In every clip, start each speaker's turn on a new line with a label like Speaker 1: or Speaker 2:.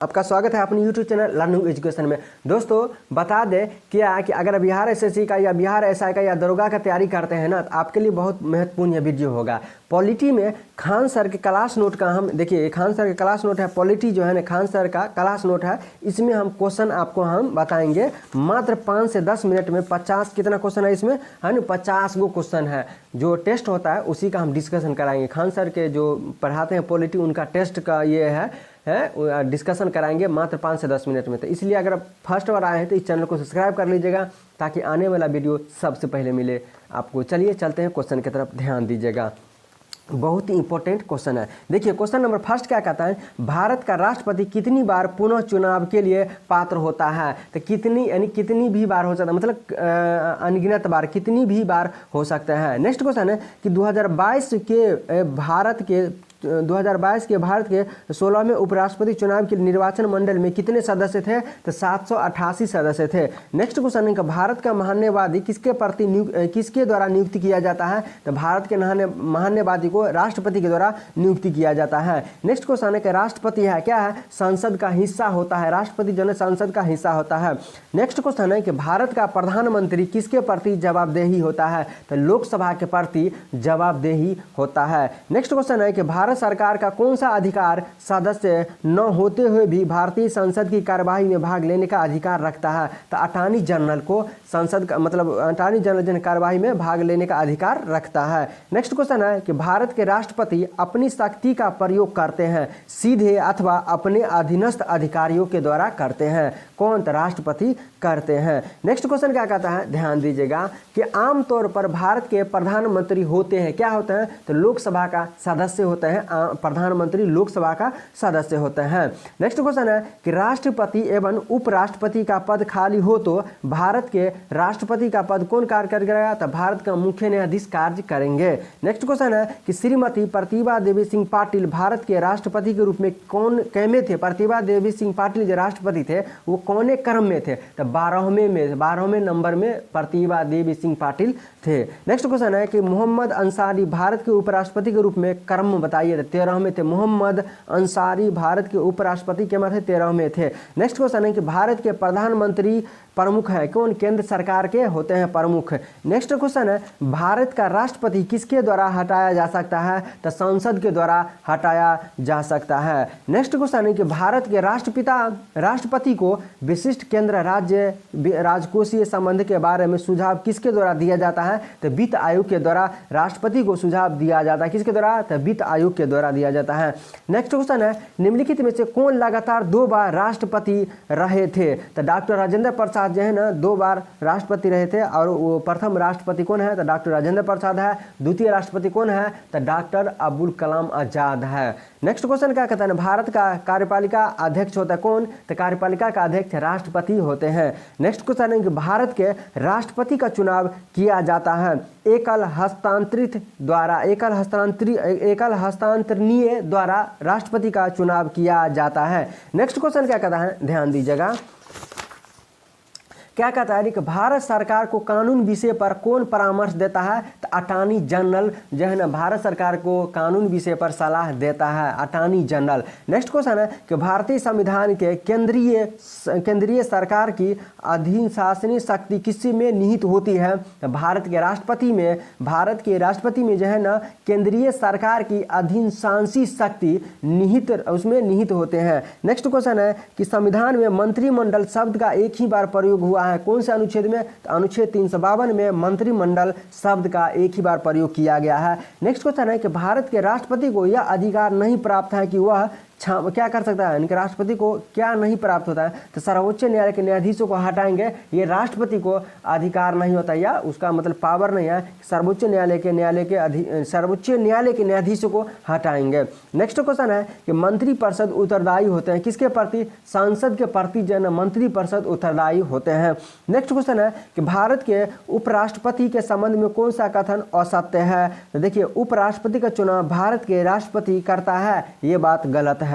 Speaker 1: आपका स्वागत है अपने YouTube चैनल लर्निंग एजुकेशन में। दोस्तों बता दें क्या कि अगर बिहार एसएससी का या बिहार एसआई का या दरोगा का तैयारी करते हैं ना, तो आपके लिए बहुत महत्वपूर्ण यह वीडियो होगा। पॉलिटी में खान सर के क्लास नोट का हम देखिए, खान सर के क्लास नोट है, पॉलिटी जो है ना खान सर का क्लास नोट है। इसमें हम क्वेश्चन आपको हम बताएंगे मात्र 5 से 10 मिनट में। 50 कितना क्वेश्चन है इसमें, है ना, 50 गो क्वेश्चन है। जो टेस्ट होता है उसी का हम डिस्कशन कराएंगे। खान सर के जो पढ़ाते हैं पॉलिटी, उनका टेस्ट का ये है डिस्कशन कराएंगे मात्र 5 से 10 मिनट में। तो इसलिए अगर आप फर्स्ट बार आए हैं तो इस चैनल को सब्सक्राइब कर लीजिएगा ताकि आने वाला वीडियो सबसे पहले मिले आपको। चलिए चलते हैं क्वेश्चन की तरफ, ध्यान दीजिएगा। बहुत ही इंपॉर्टेंट क्वेश्चन है। देखिए क्वेश्चन नंबर फर्स्ट क्या कहता है, भारत का राष्ट्रपति कितनी बार पुनः चुनाव के लिए पात्र होता है। तो कितनी यानी कितनी भी बार हो सकता है, मतलब अनगिनत बार, कितनी भी बार हो सकता है। नेक्स्ट क्वेश्चन है कि 2022 के भारत के 16वें उपराष्ट्रपति चुनाव के निर्वाचन मंडल में कितने सदस्य थे। तो 788 सदस्य थे। नेक्स्ट क्वेश्चन है कि भारत का महान्यवादी किसके द्वारा नियुक्त किया जाता है। तो भारत के महान्यवादी को राष्ट्रपति के द्वारा नियुक्ति किया जाता है। नेक्स्ट क्वेश्चन है कि राष्ट्रपति है क्या है, संसद का हिस्सा होता है। राष्ट्रपति जो है संसद का हिस्सा होता है। नेक्स्ट क्वेश्चन है कि भारत का प्रधानमंत्री किसके प्रति जवाबदेही होता है। तो लोकसभा के प्रति जवाबदेही होता है। नेक्स्ट क्वेश्चन है कि भारत सरकार का कौन सा अधिकार सदस्य न होते हुए भी भारतीय संसद की कार्यवाही में भाग लेने का अधिकार रखता है। तो अटॉर्नी जनरल को संसद का मतलब अटॉर्नी जनरल कार्यवाही में भाग लेने का अधिकार रखता है। नेक्स्ट क्वेश्चन है कि भारत के राष्ट्रपति अपनी शक्ति का प्रयोग करते हैं सीधे अथवा अपने अधीनस्थ अधिकारियों के द्वारा करते हैं। कौन? तो राष्ट्रपति करते हैं। नेक्स्ट क्वेश्चन क्या कहता है, ध्यान दीजिएगा कि आमतौर पर भारत के प्रधानमंत्री होते हैं क्या होते हैं। तो लोकसभा का सदस्य होते हैं। प्रधानमंत्री लोकसभा का सदस्य होते हैं। नेक्स्ट क्वेश्चन है कि राष्ट्रपति एवं उपराष्ट्रपति का पद खाली हो तो भारत के राष्ट्रपति का पद कौन कार्य करेगा। तो भारत का मुख्य न्यायाधीश कार्य करेंगे। नेक्स्ट क्वेश्चन है कि श्रीमती प्रतिभा देवी सिंह पाटिल भारत के राष्ट्रपति के रूप में कौन कैमे थे। प्रतिभा देवी सिंह पाटिल जो राष्ट्रपति थे वो कौने क्रम में थे। तो 12वें नंबर में प्रतिभा देवी सिंह पाटिल थे। नेक्स्ट क्वेश्चन है कि मोहम्मद अंसारी भारत के उपराष्ट्रपति के रूप में क्रम बताइए। 13वें थे। मोहम्मद अंसारी भारत के उपराष्ट्रपति के मध्य 13वें थे। नेक्स्ट क्वेश्चन है कि भारत के प्रधानमंत्री प्रमुख है कौन, केंद्र सरकार के होते हैं प्रमुख। नेक्स्ट क्वेश्चन है भारत का राष्ट्रपति किसके द्वारा हटाया जा सकता है। तो संसद के द्वारा हटाया जा सकता है। नेक्स्ट क्वेश्चन है कि भारत के राष्ट्रपति को विशिष्ट केंद्र राज्य राजकोषीय संबंध के बारे में सुझाव किसके द्वारा दिया जाता है। तो वित्त आयोग के द्वारा राष्ट्रपति को सुझाव दिया जाता है। किसके द्वारा? तो वित्त आयोग के द्वारा दिया जाता है। नेक्स्ट क्वेश्चन है निम्नलिखित में से कौन लगातार 2 बार राष्ट्रपति रहे थे। तो डॉक्टर राजेंद्र प्रसाद जो है ना 2 बार राष्ट्रपति रहे थे। और वो प्रथम राष्ट्रपति कौन है। तो डॉक्टर राजेंद्र प्रसाद है। द्वितीय राष्ट्रपति कौन है। तो डॉक्टर अब्दुल कलाम आजाद है। नेक्स्ट क्वेश्चन क्या कहता है, भारत का कार्यपालिका अध्यक्ष होता है कौन। तो कार्यपालिका का अध्यक्ष राष्ट्रपति होते हैं। नेक्स्ट क्वेश्चन है कि भारत के राष्ट्रपति का चुनाव किया जाता है एकल हस्तांतरणीय द्वारा राष्ट्रपति का चुनाव किया जाता है। नेक्स्ट क्वेश्चन क्या कहता है, ध्यान दीजिएगा। क्या कहता है कि भारत सरकार को कानून विषय पर कौन परामर्श देता है। तो अटॉर्नी जनरल जो है ना भारत सरकार को कानून विषय पर सलाह देता है अटॉर्नी जनरल। नेक्स्ट क्वेश्चन है कि भारतीय संविधान के केंद्रीय सरकार की अधिशासनीय शक्ति किसी में निहित होती है। तो भारत के राष्ट्रपति में जो है ना केंद्रीय सरकार की अधिशासी शक्ति निहित होते हैं। नेक्स्ट क्वेश्चन है कि संविधान में मंत्रिमंडल शब्द का एक ही बार प्रयोग हुआ है कौन से अनुच्छेद में। तो अनुच्छेद 352 में मंत्रिमंडल शब्द का एक ही बार प्रयोग किया गया है। नेक्स्ट क्वेश्चन है कि भारत के राष्ट्रपति को यह अधिकार नहीं प्राप्त है कि वह क्या कर सकता है। इनके राष्ट्रपति को क्या नहीं प्राप्त होता है। तो सर्वोच्च न्यायालय के न्यायाधीशों को हटाएंगे, ये राष्ट्रपति को अधिकार नहीं होता या उसका मतलब पावर नहीं है। सर्वोच्च न्यायालय के न्यायाधीशों को हटाएंगे। नेक्स्ट क्वेश्चन है कि मंत्रिपरिषद उत्तरदायी होते हैं किसके प्रति। संसद के प्रति जन मंत्रिपरिषद उत्तरदायी होते हैं। नेक्स्ट क्वेश्चन है कि भारत के उपराष्ट्रपति के संबंध में कौन सा कथन असत्य है। तो देखिए उपराष्ट्रपति का चुनाव भारत के राष्ट्रपति करता है, ये बात गलत है।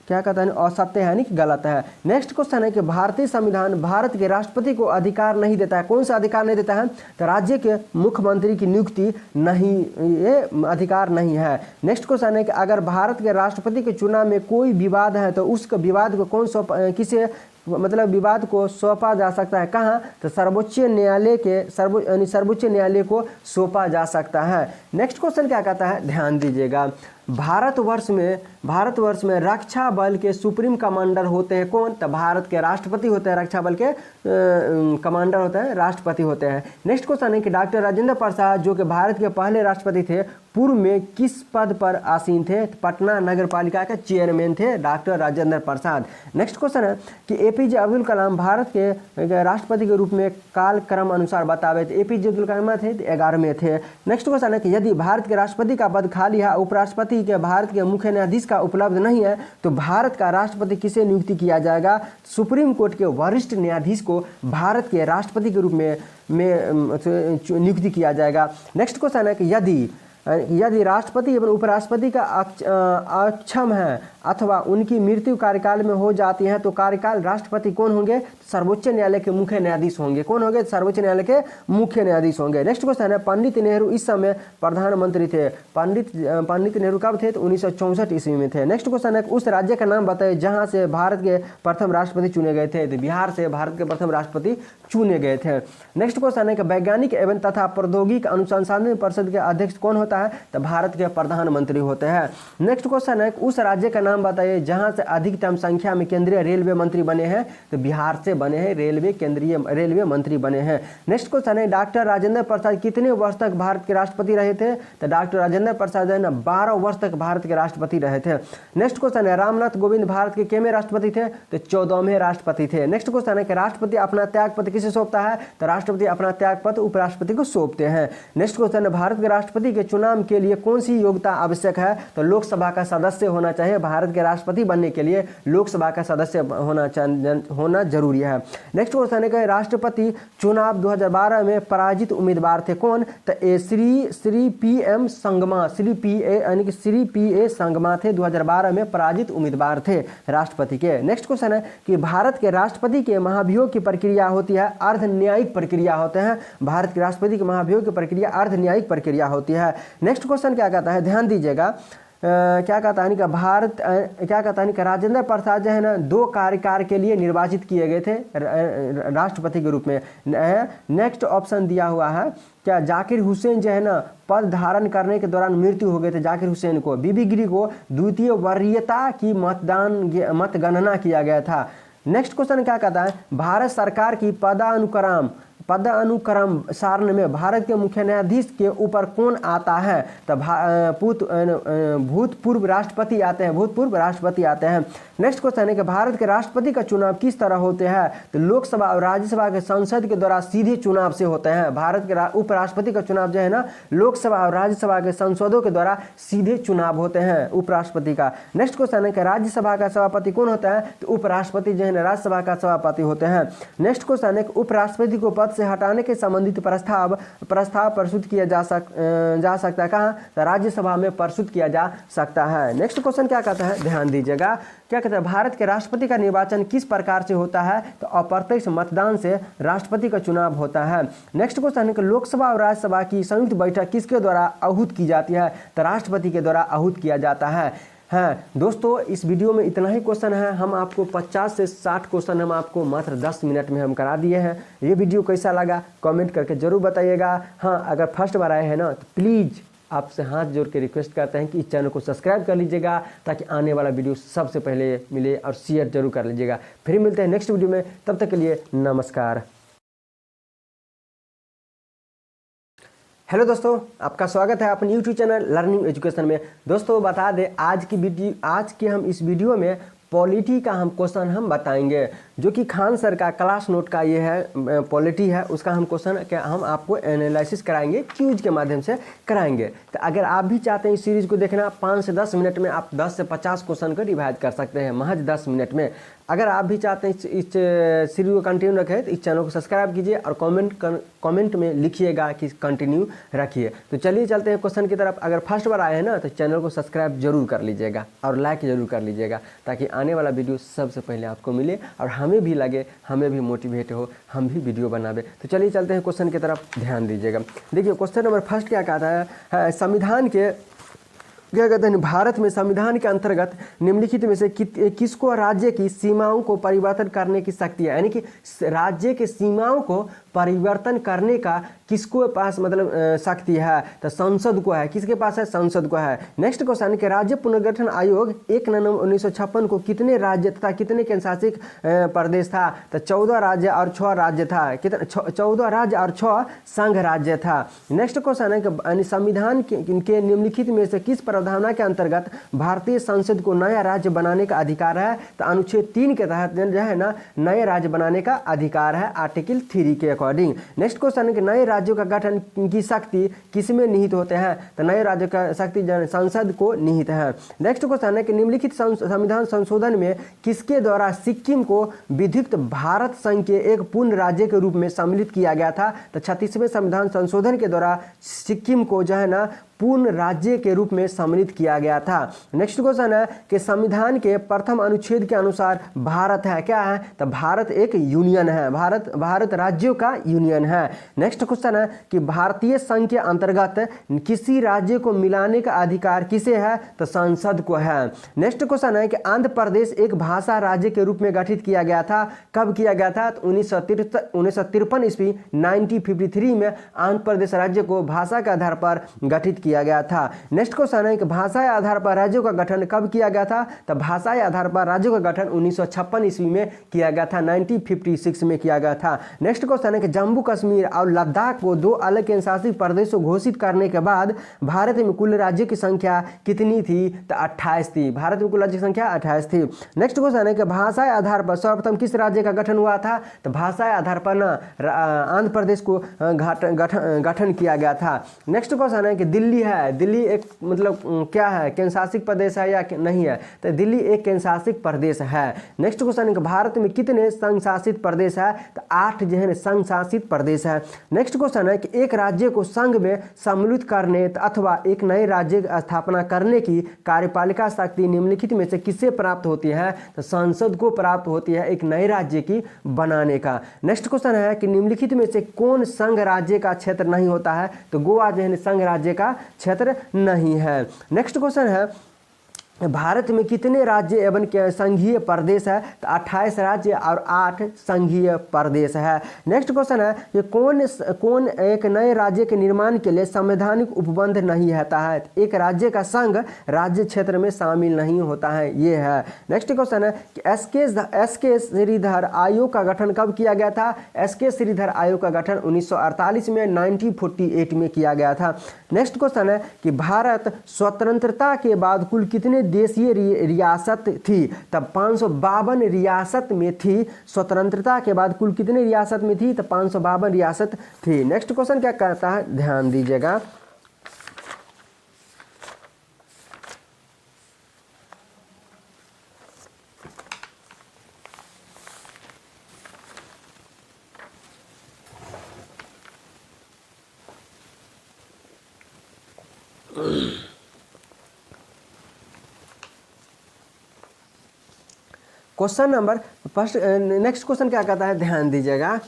Speaker 1: क्या कहता है, असत्य है, यानी कि गलत है। नेक्स्ट क्वेश्चन है कि भारतीय संविधान भारत के राष्ट्रपति को अधिकार नहीं देता है। कौन सा अधिकार नहीं देता है? तो राज्य के मुख्यमंत्री की नियुक्ति नहीं, ये अधिकार नहीं है। नेक्स्ट क्वेश्चन है कि अगर भारत के राष्ट्रपति के चुनाव में कोई विवाद है तो उस विवाद को कौन किसे मतलब विवाद को सौंपा जा सकता है, कहाँ? तो सर्वोच्च न्यायालय के सर्वोच्च न्यायालय को सौंपा जा सकता है। नेक्स्ट क्वेश्चन क्या कहता है, ध्यान दीजिएगा। भारतवर्ष में रक्षा बल के सुप्रीम कमांडर होते हैं कौन? तो भारत के राष्ट्रपति होते हैं, रक्षा बल के कमांडर होते हैं, राष्ट्रपति होते हैं। नेक्स्ट क्वेश्चन है कि डॉक्टर राजेंद्र प्रसाद जो कि भारत के पहले राष्ट्रपति थे, पूर्व में किस पद पर आसीन थे? पटना नगर पालिका के चेयरमैन थे doctor Rajendra Prasad. Next question है कि एपीजे अब्दुल कलाम भारत के राष्ट्रपति के रूप में कालक्रम अनुसार बतावे थे। एपीजे अब्दुल कलाम थे 11वें थे। नेक्स्ट क्वेश्चन है कि यदि भारत के राष्ट्रपति का पद खाली है, उपराष्ट्रपति के भारत के मुख्य न्यायाधीश का उपलब्ध नहीं है, तो भारत का राष्ट्रपति किसे नियुक्ति किया जाएगा? सुप्रीम कोर्ट के वरिष्ठ न्यायाधीश को भारत के राष्ट्रपति के रूप में नियुक्ति किया जाएगा। नेक्स्ट क्वेश्चन है कि यदि राष्ट्रपति एवं उपराष्ट्रपति का अक्षम है अथवा उनकी मृत्यु कार्यकाल में हो जाती है तो कार्यकाल राष्ट्रपति कौन होंगे? सर्वोच्च न्यायालय के मुख्य न्यायाधीश होंगे। कौन होंगे? सर्वोच्च न्यायालय के मुख्य न्यायाधीश होंगे। नेक्स्ट क्वेश्चन है पंडित नेहरू इस समय प्रधानमंत्री थे। पंडित नेहरू कब थे? तो 1964 ईस्वी में थे। नेक्स्ट क्वेश्चन है उस राज्य का नाम बताइए जहाँ से भारत के प्रथम राष्ट्रपति चुने गए थे। तो बिहार से भारत के प्रथम राष्ट्रपति चुने गए थे। नेक्स्ट क्वेश्चन है कि वैज्ञानिक एवं तथा प्रौद्योगिकी अनुसंधान परिषद के अध्यक्ष कौन होता है? तो भारत के प्रधानमंत्री होते हैं। नेक्स्ट क्वेश्चन है उस राज्य का नाम बताइए जहां से अधिकतम संख्या में केंद्रीय रेलवे मंत्री बने हैं। तो बिहार से बने हैं केंद्रीय रेलवे मंत्री बने हैं। नेक्स्ट क्वेश्चन है डॉक्टर राजेंद्र प्रसाद कितने वर्ष तक भारत के राष्ट्रपति रहे थे? तो डॉक्टर राजेंद्र प्रसाद है ना 12 वर्ष तक भारत के राष्ट्रपति रहे थे। नेक्स्ट क्वेश्चन है रामनाथ कोविंद भारत के कितने राष्ट्रपति थे? तो 14वें राष्ट्रपति थे। नेक्स्ट क्वेश्चन है कि राष्ट्रपति अपना त्यागपत्र किसे सौंपता है? तो राष्ट्रपति अपना त्यागपत्र उपराष्ट्रपति को सौंपते हैं। नेक्स्ट क्वेश्चन है भारत के राष्ट्रपति के चुनाव के लिए कौन सी योग्यता आवश्यक है? तो लोकसभा का सदस्य होना चाहिए। भारत के राष्ट्रपति बनने के लिए लोकसभा का सदस्य होना जरूरी है। नेक्स्ट क्वेश्चन है कि राष्ट्रपति चुनाव 2012 में पराजित उम्मीदवार थे कौन? तो श्री पीएम संगमा, श्री पीए संगमा थे, 2012 में पराजित उम्मीदवार थे राष्ट्रपति के। नेक्स्ट क्वेश्चन है कि भारत के राष्ट्रपति के महाभियोग की प्रक्रिया होती है अर्ध न्यायिक प्रक्रिया होते हैं। भारत के राष्ट्रपति के महाभियोग की प्रक्रिया अर्ध न्यायिक प्रक्रिया होती है। नेक्स्ट क्वेश्चन क्या कहता है, ध्यान दीजिएगा। क्या कहता है कि भारत क्या कहता है कि राजेंद्र प्रसाद जो है ना 2 कार्यकाल के लिए निर्वाचित किए गए थे राष्ट्रपति के रूप में। नेक्स्ट ऑप्शन दिया हुआ है क्या जाकिर हुसैन जो है ना पद धारण करने के दौरान मृत्यु हो गए थे जाकिर हुसैन को। बीबी गिरी को द्वितीय वरीयता की मतगणना किया गया था। नेक्स्ट क्वेश्चन क्या कहता है भारत सरकार की पदानुक्रम सारणी में भारत के मुख्य न्यायाधीश के ऊपर कौन आता है? तो भूतपूर्व राष्ट्रपति आते हैं। नेक्स्ट क्वेश्चन है कि भारत के राष्ट्रपति का चुनाव किस तरह होते हैं? तो लोकसभा और राज्यसभा के संसद के द्वारा सीधे चुनाव से होते हैं। भारत के उपराष्ट्रपति का चुनाव जो है ना लोकसभा और राज्यसभा के संसदों के द्वारा सीधे चुनाव होते हैं उपराष्ट्रपति का। नेक्स्ट क्वेश्चन है कि राज्यसभा का सभापति कौन होता है? तो उपराष्ट्रपति जो है ना राज्यसभा का सभापति होते हैं। नेक्स्ट क्वेश्चन है कि उपराष्ट्रपति को पद से हटाने के संबंधित प्रस्ताव प्रस्तुत किया जा सकता है कहाँ? तो राज्यसभा में प्रस्तुत किया जा सकता है। नेक्स्ट क्वेश्चन क्या कहता है, ध्यान दीजिएगा। क्या कहता है भारत के राष्ट्रपति का निर्वाचन किस प्रकार से होता है? तो अप्रत्यक्ष मतदान से राष्ट्रपति का चुनाव होता है। नेक्स्ट क्वेश्चन है कि लोकसभा और राज्यसभा की संयुक्त बैठक किसके द्वारा आहूत की जाती है? तो राष्ट्रपति के द्वारा आहूत किया जाता है। दोस्तों इस वीडियो में इतना ही क्वेश्चन है। हम आपको 50 से 60 क्वेश्चन हम आपको मात्र 10 मिनट में हम करा दिए हैं। ये वीडियो कैसा लगा कमेंट करके जरूर बताइएगा। हाँ, अगर फर्स्ट बार आए हैं ना तो प्लीज़ आपसे हाथ जोड़ के रिक्वेस्ट करते हैं कि इस चैनल को सब्सक्राइब कर लीजिएगा ताकि आने वाला वीडियो सबसे पहले मिले और शेयर जरूर कर लीजिएगा। फिर मिलते हैं नेक्स्ट वीडियो में, तब तक के लिए नमस्कार। हेलो दोस्तों, आपका स्वागत है अपने YouTube चैनल लर्निंग एजुकेशन में। दोस्तों बता दें आज की हम इस वीडियो में पॉलिटी का हम क्वेश्चन हम बताएंगे जो कि खान सर का क्लास नोट का ये है पॉलिटी है, उसका हम क्वेश्चन हम आपको एनालिसिस कराएंगे, क्यूज के माध्यम से कराएंगे। तो अगर आप भी चाहते हैं इस सीरीज़ को देखना 5 से 10 मिनट में आप 10 से 50 क्वेश्चन को रिवाइज कर सकते हैं महज 10 मिनट में। अगर आप भी चाहते हैं इस सीरीज को कंटिन्यू रखें तो इस चैनल को सब्सक्राइब कीजिए और कमेंट में लिखिएगा कि कंटिन्यू रखिए। तो चलिए चलते हैं क्वेश्चन की तरफ। अगर फर्स्ट बार आए हैं ना तो चैनल को सब्सक्राइब जरूर कर लीजिएगा और लाइक जरूर कर लीजिएगा, ताकि आने वाला वीडियो सबसे पहले आपको मिले और हमें भी लगे, हमें भी मोटिवेट हो, हम भी वीडियो बनावे। तो चलिए चलते हैं क्वेश्चन की तरफ, ध्यान दीजिएगा। देखिए क्वेश्चन नंबर फर्स्ट क्या कहता है, संविधान के क्या कहते हैं, भारत में संविधान के अंतर्गत निम्नलिखित में से किसको राज्य की सीमाओं को परिवर्तन करने की शक्ति है, यानी कि राज्य के सीमाओं को परिवर्तन करने का किसको पास मतलब शक्ति है, तो संसद को है। किसके पास है, संसद को है। नेक्स्ट क्वेश्चन कि राज्य पुनर्गठन आयोग 1 नवंबर 1956 को कितने राज्य तथा कितने केंद्रशासित प्रदेश था, तो 14 राज्य और 6 राज्य था। कितने 14 राज्य और 6 संघ राज्य था। नेक्स्ट क्वेश्चन है कि संविधान के निम्नलिखित में से किस प्रावधान के अंतर्गत भारतीय संसद को नया राज्य बनाने का अधिकार है, तो अनुच्छेद 3 के तहत जो है ना नए राज्य बनाने का अधिकार है, आर्टिकल 3 के अकॉर्डिंग। नेक्स्ट क्वेश्चन है कि नए राज्यों का गठन की शक्ति किसमें निहित होते हैं, तो नए राज्यों का शक्ति संसद को निहित है। नेक्स्ट क्वेश्चन है कि निम्नलिखित संविधान संशोधन में किसके द्वारा सिक्किम को विधिवत भारत संघ के एक पूर्ण राज्य के रूप में सम्मिलित किया गया था, तो 36वें संविधान संशोधन के द्वारा सिक्किम को जो है ना पूर्ण राज्य के रूप में सम्मिलित किया गया था। नेक्स्ट क्वेश्चन है कि संविधान के प्रथम अनुच्छेद के अनुसार भारत है क्या है, तो भारत एक यूनियन है, भारत राज्यों का यूनियन है। नेक्स्ट क्वेश्चन है कि भारतीय संघ के अंतर्गत किसी राज्य को मिलाने का अधिकार किसे है, तो संसद को है। नेक्स्ट क्वेश्चन है कि आंध्र प्रदेश एक भाषा राज्य के रूप में गठित किया गया था, कब किया गया था, तो 1953 ईस्वी 1953 में आंध्र प्रदेश राज्य को भाषा के आधार पर गठित किया गया था। नेक्स्ट क्वेश्चन है कि भाषा के आधार पर राज्यों का गठन कब किया गया था, तो भाषा के आधार पर राज्यों का गठन 1956 ईस्वी में किया गया था, 1956 में किया गया था। नेक्स्ट क्वेश्चन है कि जम्मू कश्मीर और लद्दाख को 2 अलग केंद्रशासित प्रदेशों घोषित करने के बाद भारत में कुल राज्यों की संख्या कितनी थी, तो 28 थी। भारत में कुल राज्यों की संख्या 28 थी। नेक्स्ट क्वेश्चन है कि भाषा के आधार पर सर्वप्रथम किस राज्य का गठन हुआ था, तो भाषा के आधार पर ना आंध्र प्रदेश को गठन किया गया था। नेक्स्ट क्वेश्चन है कि दिल्ली है, दिल्ली एक मतलब क्या है, केंद्रशासित प्रदेश है या नहीं है, तो दिल्ली एक केंद्रशासित प्रदेश है। नेक्स्ट क्वेश्चन है कि भारत में कितने संघ शासित प्रदेश है, तो 8 जो है संघ शासित प्रदेश है। नेक्स्ट क्वेश्चन है कि एक राज्य को संघ में सम्मिलित करने अथवा एक नए राज्य की स्थापना करने की कार्यपालिका शक्ति निम्नलिखित में से किससे प्राप्त होती है, तो संसद को प्राप्त होती है एक नए राज्य की बनाने का। नेक्स्ट क्वेश्चन है कि निम्नलिखित में से कौन संघ राज्य का क्षेत्र नहीं होता है, तो गोवा जो है संघ राज्य का क्षेत्र नहीं है। नेक्स्ट क्वेश्चन है भारत में कितने राज्य एवं संघीय प्रदेश है, तो 28 राज्य और 8 संघीय प्रदेश है। नेक्स्ट क्वेश्चन है कि कौन एक नए राज्य के निर्माण के लिए संवैधानिक उपबंध नहीं होता है, तो एक राज्य का संघ राज्य क्षेत्र में शामिल नहीं होता है, ये है। नेक्स्ट क्वेश्चन है कि एस के श्रीधर आयोग का गठन कब किया गया था, एस.के. श्रीधर आयोग का गठन 1948 में 1948 में किया गया था। नेक्स्ट क्वेश्चन है कि भारत स्वतंत्रता के बाद कुल कितने देशीय रियासत थी, तब 552 रियासत में थी। स्वतंत्रता के बाद कुल कितने रियासत में थी, तो 552 रियासत थी। नेक्स्ट क्वेश्चन क्या कहता है, ध्यान दीजिएगा। Question number first, next question क्या कहता है, ध्यान दीजिएगा।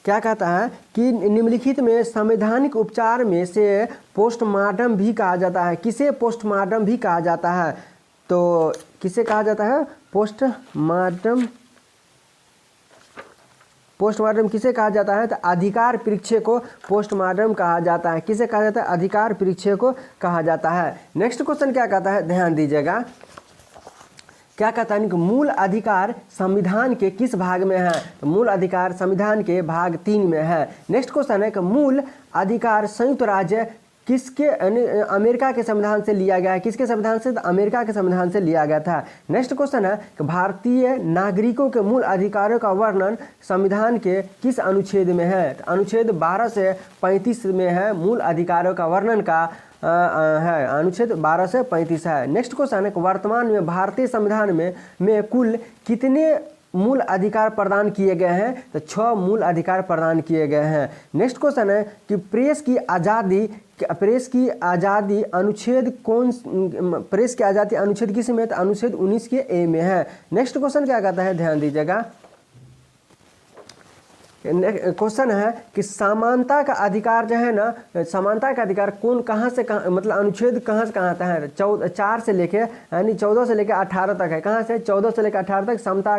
Speaker 1: क्या कहता है कि निम्नलिखित में संवैधानिक उपचार में से पोस्टमार्टम भी कहा जाता है, किसे पोस्टमार्टम भी कहा जाता है, तो किसे कहा जाता है, पोस्टमार्टम किसे कहा जाता है, तो अधिकार परीक्षे को पोस्टमार्टम कहा जाता है। किसे कहा जाता है, अधिकार परीक्षे को कहा जाता है। नेक्स्ट क्वेश्चन क्या कहता है, ध्यान दीजिएगा। क्या कहता है कि मूल अधिकार संविधान के किस भाग में है, तो मूल अधिकार संविधान के भाग 3 में है। नेक्स्ट क्वेश्चन है कि मूल अधिकार संयुक्त राज्य किसके अमेरिका के संविधान से लिया गया है, किसके संविधान से, तो अमेरिका के संविधान से लिया गया था। नेक्स्ट क्वेश्चन है कि भारतीय नागरिकों के मूल अधिकारों का वर्णन संविधान के किस अनुच्छेद में है, तो अनुच्छेद 12 से 35 में है मूल अधिकारों का वर्णन का है, अनुच्छेद 12 से 35 है। नेक्स्ट क्वेश्चन है वर्तमान में भारतीय संविधान में कुल कितने मूल अधिकार प्रदान किए गए हैं? तो 6 मूल अधिकार प्रदान किए गए हैं। नेक्स्ट क्वेश्चन है कि प्रेस की आज़ादी अनुच्छेद प्रेस की आज़ादी अनुच्छेद किस में? तो अनुच्छेद 19 के ए में है। नेक्स्ट क्वेश्चन क्या कहता है, ध्यान दीजिएगा। क्वेश्चन है कि समानता का अधिकार जो है ना, समानता का अधिकार कौन कहाँ से कहाँ, मतलब अनुच्छेद कहाँ से कहाँ आता है? 4 से लेके यानी 14 से लेकर 18 तक है। कहाँ से? 14 से लेकर 18 तक समता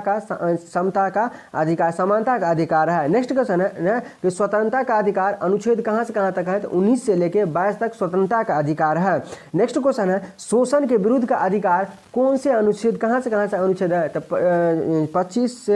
Speaker 1: का अधिकार, समानता का अधिकार है। नेक्स्ट क्वेश्चन है कि स्वतंत्रता का अधिकार अनुच्छेद कहाँ से कहाँ तक है? तो 19 से लेकर 22 तक स्वतंत्रता का अधिकार है। नेक्स्ट क्वेश्चन है शोषण के विरुद्ध का अधिकार कौन से अनुच्छेद कहाँ से अनुच्छेद है? तो 23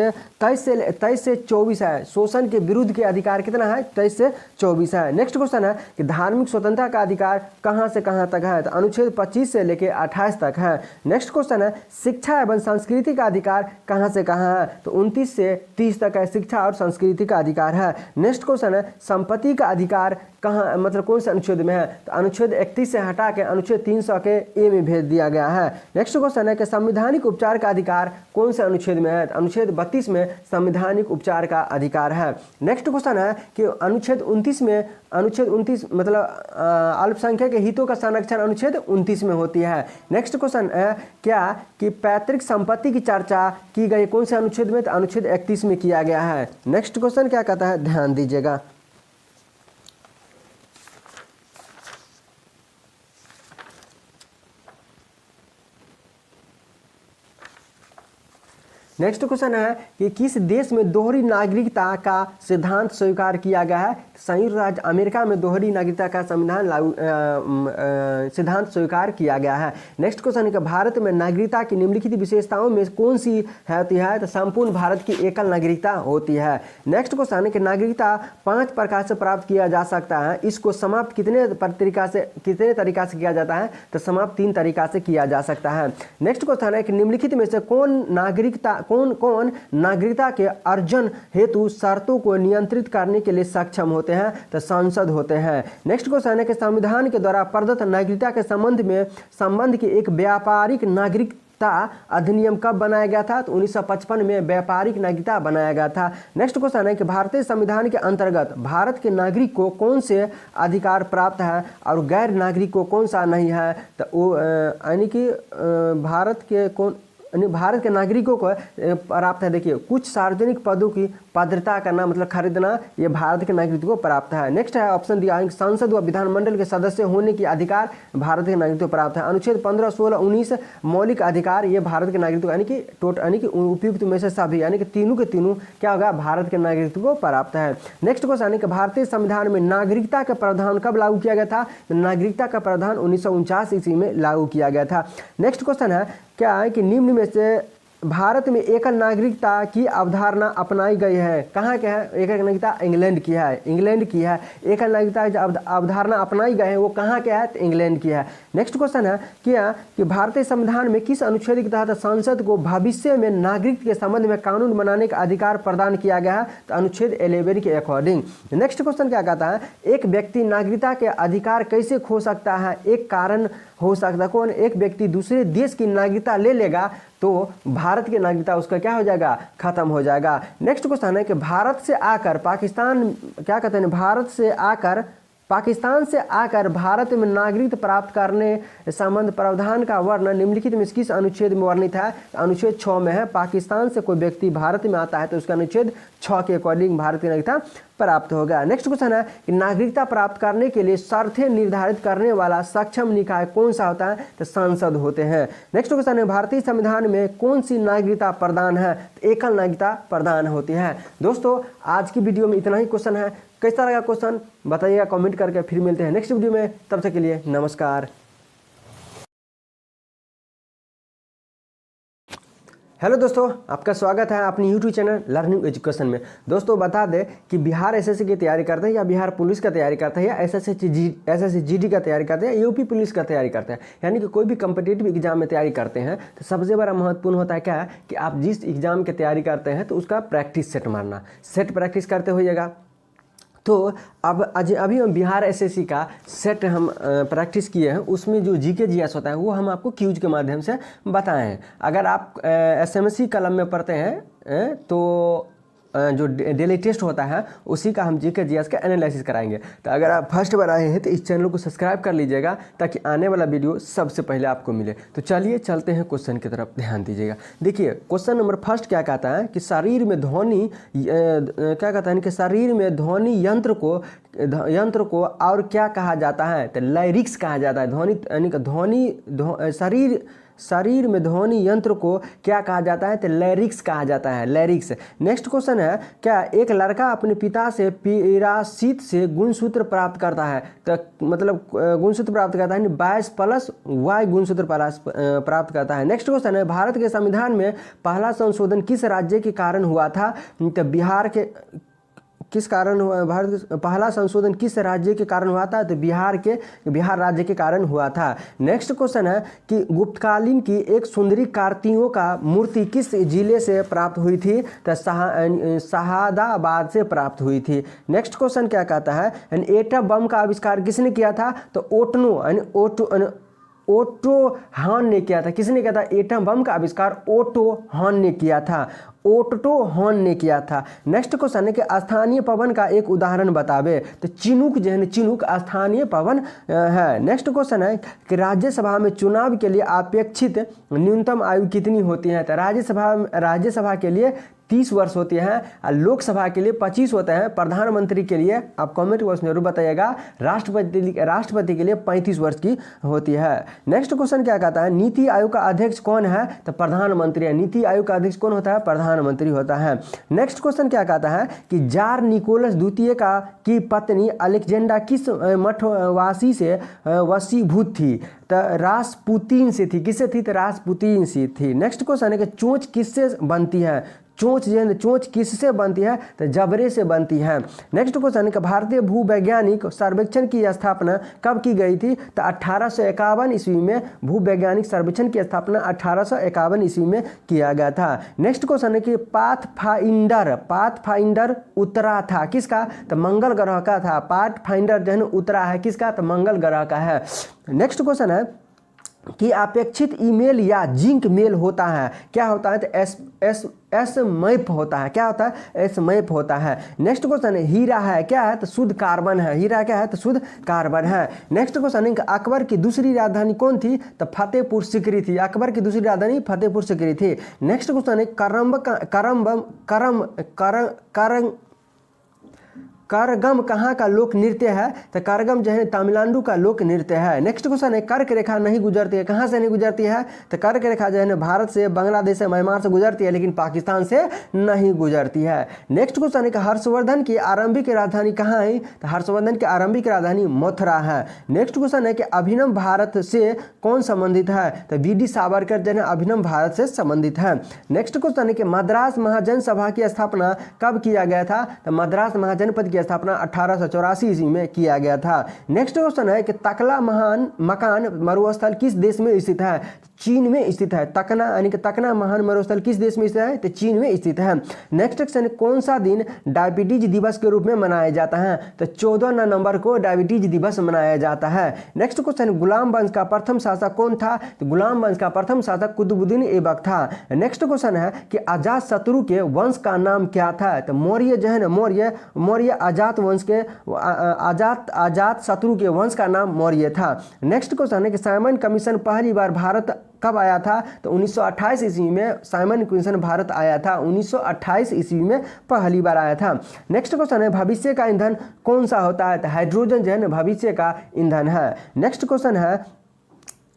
Speaker 1: से 24 है। शोषण के विरुद्ध के अधिकार कितना है? 23 से 24 है। नेक्स्ट क्वेश्चन है कि धार्मिक स्वतंत्रता का अधिकार कहां से कहां तक है? तो अनुच्छेद 25 से लेकर 28 तक है। नेक्स्ट क्वेश्चन है शिक्षा एवं संस्कृति का अधिकार कहां से कहां है? तो 29 से 30 तक है, शिक्षा और संस्कृति का अधिकार है। नेक्स्ट क्वेश्चन है संपत्ति का अधिकार कहाँ, मतलब कौन से अनुच्छेद में है? तो अनुच्छेद 31 से हटा के अनुच्छेद 300 के ए में भेज दिया गया है। नेक्स्ट क्वेश्चन है कि संवैधानिक उपचार का अधिकार कौन से अनुच्छेद में है? तो अनुच्छेद 32 में संवैधानिक उपचार का अधिकार है। नेक्स्ट क्वेश्चन है कि अनुच्छेद 29 मतलब अल्पसंख्यक के हितों का संरक्षण अनुच्छेद 29 में होती है। नेक्स्ट क्वेश्चन है क्या कि पैतृक संपत्ति की चर्चा की गई कौन से अनुच्छेद में? तो अनुच्छेद 31 में किया गया है। नेक्स्ट क्वेश्चन क्या कहता है, ध्यान दीजिएगा। नेक्स्ट क्वेश्चन है कि किस देश में दोहरी नागरिकता का सिद्धांत स्वीकार किया गया है? संयुक्त राज्य अमेरिका में दोहरी नागरिकता का संविधान सिद्धांत स्वीकार किया गया है। नेक्स्ट क्वेश्चन है कि भारत में नागरिकता की निम्नलिखित विशेषताओं में कौन सी होती है? तो संपूर्ण भारत की एकल नागरिकता होती है। नेक्स्ट क्वेश्चन है कि नागरिकता 5 प्रकार से प्राप्त किया जा सकता है, इसको समाप्त कितने तरीका से किया जाता है? तो समाप्त 3 तरीका से किया जा सकता है। नेक्स्ट क्वेश्चन है कि निम्नलिखित में से कौन नागरिकता के अर्जन हेतु शर्तों को नियंत्रित करने के लिए सक्षम होते हैं? तो सांसद होते हैं। नेक्स्ट क्वेश्चन है कि संविधान के द्वारा प्रदत्त नागरिकता के संबंध की एक व्यापारिक नागरिकता अधिनियम कब बनाया गया था? तो 1955 में व्यापारिक नागरिकता बनाया गया था। नेक्स्ट क्वेश्चन है कि भारतीय संविधान के अंतर्गत भारत के नागरिक को कौन से अधिकार प्राप्त है और गैर नागरिक को कौन सा नहीं है? तो वो यानी कि भारत के नागरिकों को प्राप्त है। देखिए कुछ सार्वजनिक पदों की पात्रता करना मतलब खरीदना, ये भारत के नागरिकों को प्राप्त है। नेक्स्ट है ऑप्शन दिया है संसद व विधानमंडल के सदस्य होने की अधिकार भारत के नागरिकों को प्राप्त है। अनुच्छेद 15, 16, 19 मौलिक अधिकार ये भारत के नागरिकों यानी कि उपयुक्त में से सभी यानी कि तीनों के तीनों क्या होगा? भारत के नागरिकों को प्राप्त है। नेक्स्ट क्वेश्चन है कि भारतीय संविधान में नागरिकता का प्रावधान कब लागू किया गया था? नागरिकता का प्रावधान 1949 ईस्वी में लागू किया गया था। नेक्स्ट क्वेश्चन है क्या है कि निम्न में से भारत में एकल नागरिकता की अवधारणा अपनाई गई है? कहाँ के है एकल नागरिकता? इंग्लैंड की है। एकल नागरिकता जो अवधारणा अपनाई गई है वो कहाँ के है? तो इंग्लैंड की है। नेक्स्ट क्वेश्चन है क्या कि भारतीय संविधान में किस अनुच्छेद के तहत संसद को भविष्य में नागरिक के संबंध में कानून बनाने का अधिकार प्रदान किया गया है? तो अनुच्छेद 11 के अकॉर्डिंग। नेक्स्ट क्वेश्चन क्या कहता है, एक व्यक्ति नागरिकता के अधिकार कैसे खो सकता है? एक कारण हो सकता है कौन? एक व्यक्ति दूसरे देश की नागरिकता ले लेगा तो भारत की नागरिकता उसका क्या हो जाएगा? खत्म हो जाएगा। नेक्स्ट क्वेश्चन है कि भारत से आकर पाकिस्तान से आकर भारत में नागरिकता प्राप्त करने संबंध प्रावधान का वर्णन निम्नलिखित में किस अनुच्छेद में वर्णित है? अनुच्छेद 6 में है। पाकिस्तान से कोई व्यक्ति भारत में आता है तो उसका अनुच्छेद 6 के अकॉर्डिंग भारत की नागरिकता प्राप्त होगा। नेक्स्ट क्वेश्चन है कि नागरिकता प्राप्त करने के लिए शर्तें निर्धारित करने वाला सक्षम निकाय कौन सा होता है? तो सांसद होते हैं। नेक्स्ट क्वेश्चन है भारतीय संविधान में कौन सी नागरिकता प्रदान है? तो एकल नागरिकता प्रदान होती है। दोस्तों आज की वीडियो में इतना ही क्वेश्चन है। कैसा लगा क्वेश्चन बताइएगा कमेंट करके। फिर मिलते हैं नेक्स्ट वीडियो में, तब तक के लिए नमस्कार। हेलो दोस्तों, आपका स्वागत है अपनी यूट्यूब चैनल लर्निंग एजुकेशन में। दोस्तों बता दें कि बिहार एसएससी की तैयारी करते हैं या बिहार पुलिस का तैयारी करते हैं या एसएससी जीडी का तैयारी करते हैं, यूपी पुलिस का तैयारी करते हैं, यानी कि कोई भी कम्पिटिटिव एग्जाम में तैयारी करते हैं तो सबसे बड़ा महत्वपूर्ण होता है क्या कि आप जिस एग्जाम की तैयारी करते हैं तो उसका प्रैक्टिस सेट मारना। सेट प्रैक्टिस करते होइएगा तो अब अभी हम बिहार एसएससी का सेट हम प्रैक्टिस किए हैं, उसमें जो जीके जीएस होता है वो हम आपको क्यूज के माध्यम से बताए हैं। अगर आप एसएमएससी कलम में पढ़ते हैं तो जो डेली टेस्ट होता है उसी का हम जीके जीएस का एनालिसिस कराएंगे। तो अगर आप फर्स्ट बार आए हैं तो इस चैनल को सब्सक्राइब कर लीजिएगा ताकि आने वाला वीडियो सबसे पहले आपको मिले। तो चलिए चलते हैं क्वेश्चन की तरफ, ध्यान दीजिएगा। देखिए क्वेश्चन नंबर फर्स्ट क्या कहता है कि शरीर में ध्वनि क्या कहता है कि शरीर में ध्वनि यंत्र को और क्या कहा जाता है? तो लाइरिक्स कहा जाता है। ध्वनि यानी कि शरीर में ध्वनि यंत्र को क्या कहा जाता है? तो लैरिक्स कहा जाता है, लैरिक्स। नेक्स्ट क्वेश्चन है, क्या एक लड़का अपने पिता से पीरासित से गुणसूत्र प्राप्त करता है? तो मतलब गुणसूत्र प्राप्त करता है 22+Y गुणसूत्र प्राप्त करता है। नेक्स्ट क्वेश्चन है, भारत के संविधान में पहला संशोधन किस राज्य के कारण हुआ था? तो बिहार के किस कारण हुआ? भारत पहला संशोधन किस राज्य के कारण हुआ था? तो बिहार राज्य के कारण हुआ था। नेक्स्ट क्वेश्चन है कि गुप्तकालीन की एक सुंदरी कार्तियों का मूर्ति किस जिले से प्राप्त हुई थी? तो शहादाबाद से प्राप्त हुई थी। नेक्स्ट क्वेश्चन क्या कहता है, एटम बम का आविष्कार किसने किया था? तो ओटो हॉर्न ने किया था। किसने किया था? एटम बम का आविष्कार ओटो हॉर्न ने किया था, ओटो हॉर्न ने किया था। नेक्स्ट क्वेश्चन है कि स्थानीय पवन का एक उदाहरण बतावे। तो चिनूक जो है चिनूक स्थानीय पवन है। नेक्स्ट क्वेश्चन है कि राज्यसभा में चुनाव के लिए अपेक्षित न्यूनतम आयु कितनी होती है? तो राज्यसभा के लिए 30 वर्ष होती है, लोकसभा के लिए 25 होते हैं, प्रधानमंत्री के लिए आप कमेंट बॉक्स में जरूर बताइएगा, राष्ट्रपति के लिए 35 वर्ष की होती है। नेक्स्ट क्वेश्चन क्या कहता है, नीति आयोग का अध्यक्ष कौन है? तो प्रधानमंत्री है। नीति आयोग का अध्यक्ष कौन होता है? प्रधानमंत्री होता है। नेक्स्ट क्वेश्चन क्या कहता है कि जार निकोलस द्वितीय की पत्नी अलेक्जेंडा किस मठवासी से वशीभूत थी? तो रासपुतीन से थी। किससे थी? तो रासपुतीन से थी। नेक्स्ट क्वेश्चन है कि चोंच किससे बनती है? चोंच किससे बनती है? तो जबरे से बनती है। नेक्स्ट क्वेश्चन है कि भारतीय भूवैज्ञानिक सर्वेक्षण की स्थापना कब की गई थी? तो 1851 ईस्वी में भूवैज्ञानिक सर्वेक्षण की स्थापना 1851 ईस्वी में किया गया था। नेक्स्ट क्वेश्चन है कि पाथफाइंडर उतरा था किसका? तो मंगल ग्रह का था। पाथफाइंडर जो है उतरा है किसका? तो मंगल ग्रह का है। नेक्स्ट क्वेश्चन है कि अपेक्षित ईमेल या जिंक मेल होता है, क्या होता है? तो एस मैप होता है। क्या होता है? एस मैप होता है। नेक्स्ट क्वेश्चन है, हीरा है क्या है? तो शुद्ध कार्बन है। हीरा क्या है? तो शुद्ध कार्बन है। नेक्स्ट क्वेश्चन है, अकबर की दूसरी राजधानी कौन थी? तो फतेहपुर सीकरी थी। अकबर की दूसरी राजधानी फतेहपुर सीकरी थी। नेक्स्ट क्वेश्चन है, करगम कहाँ का लोक नृत्य है? तो करगम जो है तमिलनाडु का लोक नृत्य है। नेक्स्ट क्वेश्चन है, कर्क रेखा नहीं गुजरती है, कहाँ से नहीं गुजरती है? तो कर्क रेखा जो है भारत से, बांग्लादेश से, म्यांमार से गुजरती है, लेकिन पाकिस्तान से नहीं गुजरती है। नेक्स्ट क्वेश्चन है कि हर्षवर्धन की आरंभिक राजधानी कहाँ है? तो हर्षवर्धन की आरंभिक राजधानी मथुरा है। नेक्स्ट क्वेश्चन है कि अभिनव भारत से कौन संबंधित है? तो वी.डी. सावरकर जो है अभिनव भारत से संबंधित है। नेक्स्ट क्वेश्चन है कि मद्रास महाजन सभा की स्थापना कब किया गया था? तो मद्रास महाजनपद स्थापना 1884 ईस्वी में किया गया था। नेक्स्ट क्वेश्चन है कि तकला मकान मरुस्थल किस देश में स्थित है? चीन में स्थित है। तकना यानी कि तकना महान मरुस्थल किस देश में स्थित है? तो चीन में स्थित है। नेक्स्ट क्वेश्चन है, कौन सा दिन डायबिटीज दिवस के रूप में मनाया जाता है? तो 14 नवंबर को डायबिटीज दिवस मनाया जाता है। नेक्स्ट क्वेश्चन, गुलाम वंश का प्रथम शासक कौन था? तो गुलाम वंश का प्रथम शासक कुतुबुद्दीन ऐबक था। नेक्स्ट क्वेश्चन है कि अजात शत्रु के वंश का नाम क्या था? तो मौर्य जो है ना, मौर्य अजात वंश के अजात शत्रु के वंश का नाम मौर्य था। नेक्स्ट क्वेश्चन है कि साइमन कमीशन पहली बार भारत कब आया था? तो 1928 ईस्वी में साइमन कमीशन भारत आया था। 1928 ईस्वी में पहली बार आया था। नेक्स्ट क्वेश्चन है, भविष्य का ईंधन कौन सा होता है? तो हाइड्रोजन जो है ना भविष्य का ईंधन है। नेक्स्ट क्वेश्चन है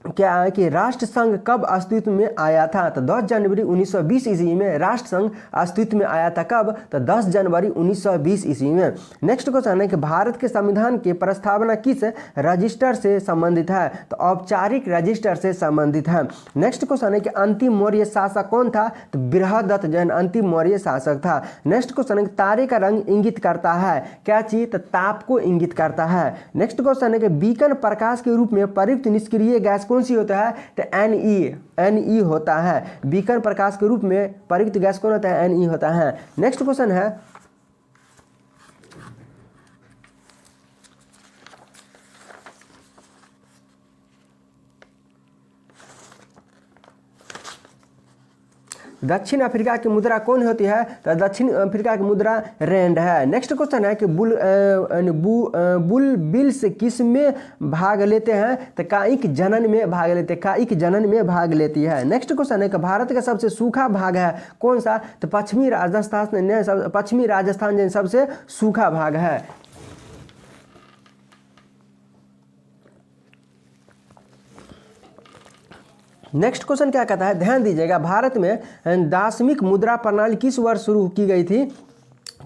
Speaker 1: क्या है कि राष्ट्र संघ कब अस्तित्व में आया था? तो 10 जनवरी 1920 ईस्वी में राष्ट्र संघ अस्तित्व में आया था। कब? तो 10 जनवरी 1920 ईस्वी में। नेक्स्ट क्वेश्चन है कि भारत के संविधान की प्रस्तावना किस रजिस्टर से संबंधित है? तो औपचारिक रजिस्टर से संबंधित है। नेक्स्ट क्वेश्चन है कि अंतिम मौर्य शासक कौन था? तो बृहदत्त जैन अंतिम मौर्य शासक था। नेक्स्ट क्वेश्चन है कि तारे का रंग इंगित करता है क्या चीज? तो ताप को इंगित करता है। नेक्स्ट क्वेश्चन है कि बीकन प्रकाश के रूप में प्रयुक्त निष्क्रिय गैस कौन सी होता है? तो एनई होता है। बीकन प्रकाश के रूप में प्रयुक्त गैस कौन होता है? एनई होता है। नेक्स्ट क्वेश्चन है दक्षिण अफ्रीका की मुद्रा कौन होती है? तो दक्षिण अफ्रीका की मुद्रा रैंड है। नेक्स्ट क्वेश्चन है कि बुल बिल्स किस में भाग लेते हैं? तो कायिक जनन में भाग लेते हैं, कायिक जनन में भाग लेती है। नेक्स्ट क्वेश्चन है कि भारत का सबसे सूखा भाग है कौन सा? तो पश्चिमी राजस्थान सबसे सूखा भाग है। नेक्स्ट क्वेश्चन क्या कहता है, ध्यान दीजिएगा, भारत में दार्शनिक मुद्रा प्रणाली किस वर्ष शुरू की गई थी?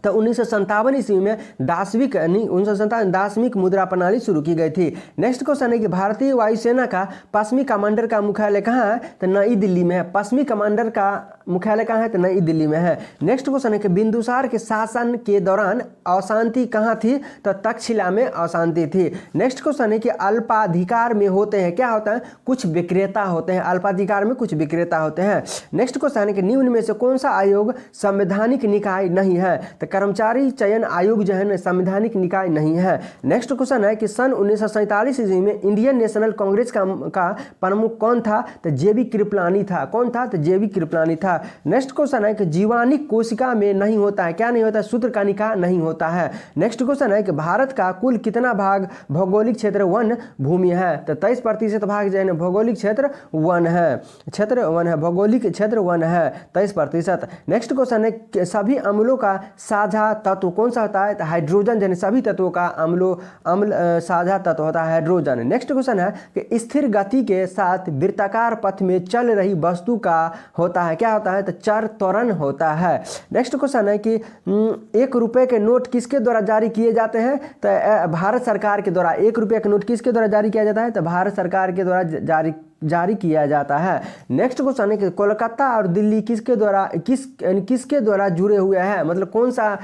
Speaker 1: तो 1957 ईस्वी में दार्शनिक मुद्रा प्रणाली शुरू की गई थी। नेक्स्ट क्वेश्चन है कि भारतीय वायुसेना का पश्चिमी कमांडर का मुख्यालय कहाँ है? तो नई दिल्ली में है। पश्चिमी कमांडर का मुख्यालय कहाँ है? तो नई दिल्ली में है। नेक्स्ट क्वेश्चन है कि बिंदुसार के शासन के दौरान अशांति कहाँ थी? तो तक्षशिला में अशांति थी। नेक्स्ट क्वेश्चन है कि अल्पाधिकार में होते हैं, क्या होता है? कुछ विक्रेता होते हैं, अल्पाधिकार में कुछ विक्रेता होते हैं। नेक्स्ट क्वेश्चन है कि निम्न में से कौन सा आयोग संवैधानिक निकाय नहीं है? तो कर्मचारी चयन आयोग जो है संवैधानिक निकाय नहीं है। नेक्स्ट क्वेश्चन है कि सन 1947 ईस्वी में इंडियन नेशनल कांग्रेस का प्रमुख कौन था? तो जेबी कृपलानी था। कौन था? तो जेबी कृपलानी था। नेक्स्ट क्वेश्चन है कि जीवाणिक कोशिका में नहीं होता है, क्या नहीं होता? सूत्रकणिका नहीं होता है। नेक्स्ट क्वेश्चन है कि भारत का कुल कितना भाग भौगोलिक क्षेत्र वन भूमि है? तो 23% भाग जो है भौगोलिक क्षेत्र वन है, भौगोलिक क्षेत्र वन है 23%। नेक्स्ट क्वेश्चन है कि सभी अम्लों का साझा तत्व कौन सा होता है? तो हाइड्रोजन, यानी सभी तत्वों का अम्ल साझा तत्व होता है हाइड्रोजन। नेक्स्ट क्वेश्चन है कि स्थिर गति के साथ वृत्ताकार पथ में चल रही वस्तु का होता है, क्या होता है? तो चर त्वरण होता है। नेक्स्ट क्वेश्चन है कि 1 रुपये के नोट किसके द्वारा जारी किए जाते हैं? तो भारत सरकार के द्वारा। 1 रुपये का नोट किसके द्वारा जारी किया जाता है? तो भारत सरकार के द्वारा जारी किया जाता है। नेक्स्ट क्वेश्चन है कि कोलकाता और दिल्ली किसके द्वारा जुड़े हुए हैं? मतलब कौन सा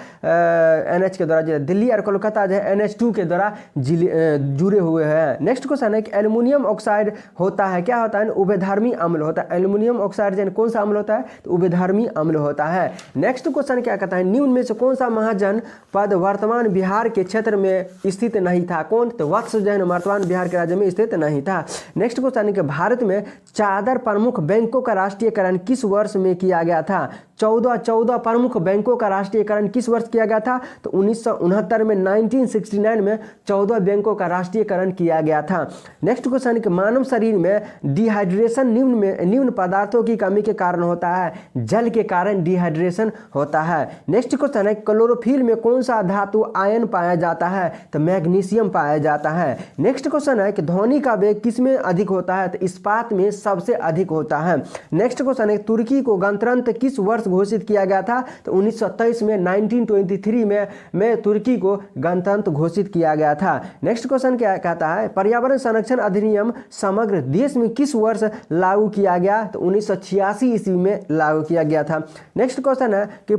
Speaker 1: NH के द्वारा? दिल्ली और कोलकाता जो है NH2 के द्वारा जुड़े हुए हैं। नेक्स्ट क्वेश्चन है कि एल्युमिनियम ऑक्साइड होता है, क्या होता है? उभयधर्मी अम्ल होता है। एल्युमिनियम ऑक्साइड जो कौन सा अम्ल होता है? तो उभयधर्मी अम्ल होता है। नेक्स्ट क्वेश्चन क्या कहता है, निम्न में से कौन सा महाजनपद वर्तमान बिहार के क्षेत्र में स्थित नहीं था? कौन? तो वत्स जो है वर्तमान बिहार के राज्य में स्थित नहीं था। नेक्स्ट क्वेश्चन है कि भारत में 14 प्रमुख बैंकों का राष्ट्रीयकरण किस वर्ष में किया गया था? 14 प्रमुख बैंकों का राष्ट्रीयकरण किस वर्ष किया गया था? तो 1969 में, 1969 में 14 बैंकों का राष्ट्रीयकरण किया गया था। नेक्स्ट क्वेश्चन कि मानव शरीर में डिहाइड्रेशन निम्न पदार्थों की कमी के कारण होता है? जल के कारण डिहाइड्रेशन होता है। नेक्स्ट क्वेश्चन है क्लोरोफिल में कौन सा धातु आयन पाया जाता है? तो मैग्नीशियम पाया जाता है। नेक्स्ट क्वेश्चन है कि ध्वनि का वेग किस में अधिक होता है? तो इस्पात में सबसे अधिक होता है। नेक्स्ट क्वेश्चन है तुर्की को गणतंत्र किस वर्ष घोषित किया गया था? तो 1927 में, 1923 में तुर्की को गणतंत्र घोषित किया गया था। नेक्स्ट क्वेश्चन क्या कहता है, पर्यावरण संरक्षण अधिनियम समग्र देश में किस वर्ष लागू किया गया? तो 1986 ईस्वी में लागू किया गया था। नेक्स्ट क्वेश्चन है कि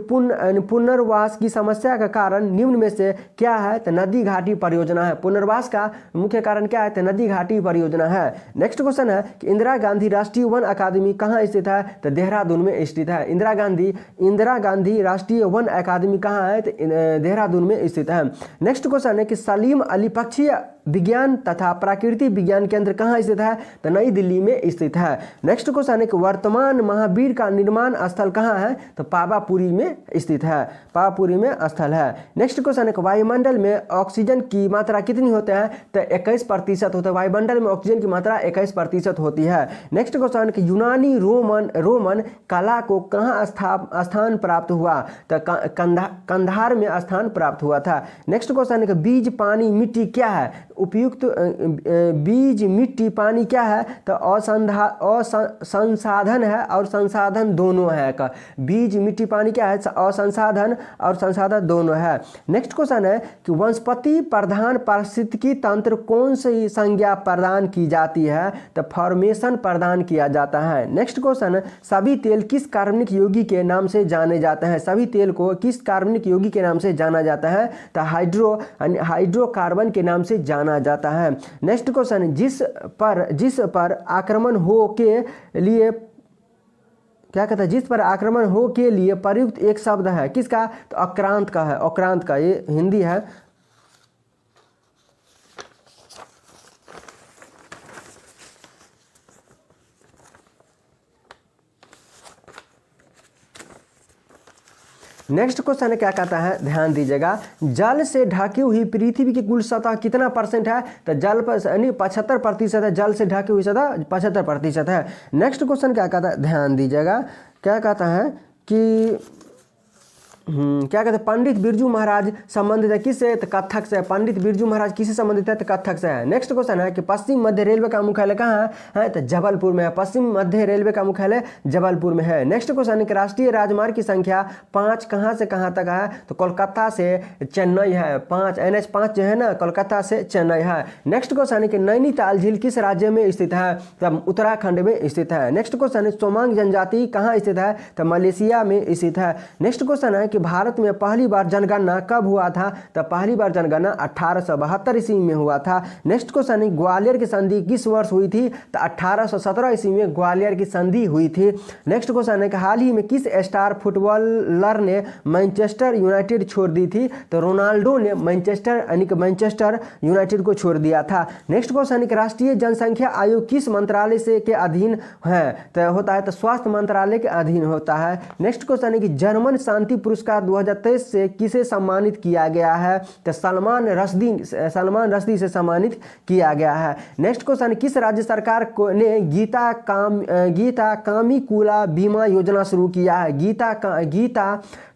Speaker 1: पुनर्वास की समस्या का कारण निम्न में से क्या है? तो नदी घाटी परियोजना है। पुनर्वास का मुख्य कारण क्या है? तो नदी घाटी परियोजना है। नेक्स्ट क्वेश्चन है कि इंदिरा गांधी राष्ट्रीय वन अकादमी कहाँ स्थित है? तो देहरादून में स्थित है। इंदिरा गांधी राष्ट्रीय वन अकादमी कहाँ है? तो देहरादून में स्थित है। नेक्स्ट क्वेश्चन है कि सलीम अली पक्षी विज्ञान तथा प्राकृतिक विज्ञान केंद्र कहाँ स्थित है? तो नई दिल्ली में स्थित है। नेक्स्ट क्वेश्चन है कि वर्तमान महावीर का निर्माण स्थल कहाँ है? तो पावापुरी में स्थित है, पावापुरी में स्थल है। नेक्स्ट क्वेश्चन है कि वायुमंडल में ऑक्सीजन की मात्रा कितनी होते हैं? तो 21% होता है। वायुमंडल में ऑक्सीजन की मात्रा 21% होती है। नेक्स्ट क्वेश्चन कि यूनानी रोमन कला को कहाँ स्थान प्राप्त हुआ? तो कंधार में स्थान प्राप्त हुआ था। नेक्स्ट क्वेश्चन है कि बीज पानी मिट्टी क्या है? उपयुक्त बीज मिट्टी पानी क्या है? तो असंसाधन है और संसाधन दोनों है। का बीज मिट्टी पानी क्या है? असंसाधन और संसाधन दोनों है। नेक्स्ट क्वेश्चन है कि वनस्पति प्रधान पारिस्थितिकी तंत्र कौन सी संज्ञा प्रदान की जाती है? तो फॉर्मेशन प्रदान किया जाता है। नेक्स्ट क्वेश्चन, सभी तेल किस कार्बनिक यौगिक के नाम से जाने जाते हैं? सभी तेल को किस कार्बनिक यौगिक के नाम से जाना जाता है? तो हाइड्रोकार्बन के नाम से जाना जाता है। नेक्स्ट क्वेश्चन, जिस पर आक्रमण हो के लिए क्या कहता है? जिस पर आक्रमण हो के लिए प्रयुक्त एक शब्द है, किसका? तो अक्रांत का है, अक्रांत का, ये हिंदी है। नेक्स्ट क्वेश्चन है, क्या कहता है, ध्यान दीजिएगा, जल से ढकी हुई पृथ्वी की कुल सतह कितना परसेंट है? तो जल पर यानी 75% है, जल से ढकी हुई सतह 75% है। नेक्स्ट क्वेश्चन क्या कहता है, ध्यान दीजिएगा, क्या कहता है कि क्या कहते हैं, पंडित बिरजू महाराज संबंधित है किससे? तो कथक से। पंडित बिरजू महाराज किससे संबंधित है? तो कथक से है। नेक्स्ट क्वेश्चन है कि पश्चिम मध्य रेलवे का मुख्यालय कहाँ है? तो जबलपुर में है। पश्चिम मध्य रेलवे का मुख्यालय जबलपुर में है। नेक्स्ट क्वेश्चन है कि राष्ट्रीय राजमार्ग की संख्या 5 कहाँ से कहाँ तक है? तो कोलकाता से चेन्नई है। 5 NH5 जो है ना, कोलकाता से चेन्नई है। नेक्स्ट क्वेश्चन है कि नैनीताल झील किस राज्य में स्थित है? तो उत्तराखंड में स्थित है। नेक्स्ट क्वेश्चन है सोमांग जनजाति कहाँ स्थित है? तो मलेशिया में स्थित है। नेक्स्ट क्वेश्चन है कि भारत में पहली बार जनगणना कब हुआ था? तो पहली बार जनगणना 1872 ईस्वी में हुआ था। नेक्स्ट क्वेश्चन है ग्वालियर की संधि किस वर्ष हुई थी? तो 1817 ईस्वी में ग्वालियर की संधि हुई थी। नेक्स्ट क्वेश्चन है कि हाल ही में किस स्टार फुटबॉलर ने मैनचेस्टर यूनाइटेड छोड़ दी थी? तो रोनाल्डो ने मैनचेस्टर यूनाइटेड को छोड़ दिया था। नेक्स्ट क्वेश्चन है कि राष्ट्रीय जनसंख्या आयोग किस मंत्रालय से के अधीन है? तो होता है तो स्वास्थ्य मंत्रालय के अधीन होता है। नेक्स्ट क्वेश्चन है कि जर्मन शांति पुरस्कार 2023 से किसे सम्मानित किया गया है? तो सलमान रश्दी से सम्मानित किया गया है। नेक्स्ट क्वेश्चन, किस राज्य सरकार ने गीता कामिकुला बीमा योजना शुरू किया है? गीता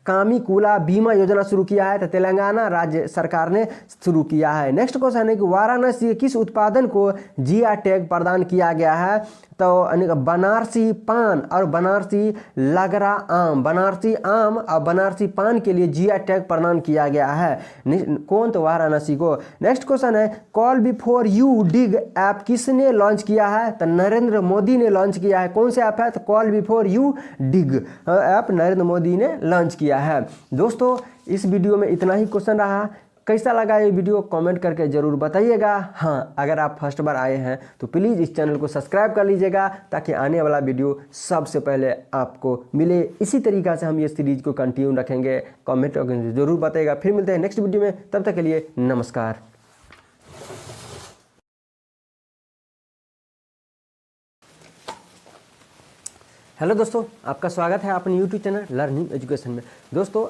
Speaker 1: कामिकुला बीमा योजना शुरू किया है? तो तेलंगाना राज्य सरकार ने शुरू किया है। नेक्स्ट क्वेश्चन है कि वाराणसी किस उत्पादन को GI टैग प्रदान किया गया है? तो बनारसी पान और बनारसी लगरा आम, बनारसी आम और बनारसी पान के लिए GI टैग प्रदान किया गया है। कौन? तो वाराणसी को। नेक्स्ट क्वेश्चन है call before you dig app किसने लॉन्च किया है? तो नरेंद्र मोदी ने लॉन्च किया है। कौन से ऐप है? तो call before you dig app Narendra Modi ने लॉन्च किया है। दोस्तों इस वीडियो में इतना ही क्वेश्चन रहा। कैसा लगा ये वीडियो कमेंट करके ज़रूर बताइएगा। हाँ, अगर आप फर्स्ट बार आए हैं तो प्लीज़ इस चैनल को सब्सक्राइब कर लीजिएगा ताकि आने वाला वीडियो सबसे पहले आपको मिले। इसी तरीक़ा से हम ये सीरीज को कंटिन्यू रखेंगे। कमेंट करके ज़रूर बताइएगा। फिर मिलते हैं नेक्स्ट वीडियो में, तब तक के लिए नमस्कार। हेलो दोस्तों, आपका स्वागत है अपने यूट्यूब चैनल लर्निंग एजुकेशन में। दोस्तों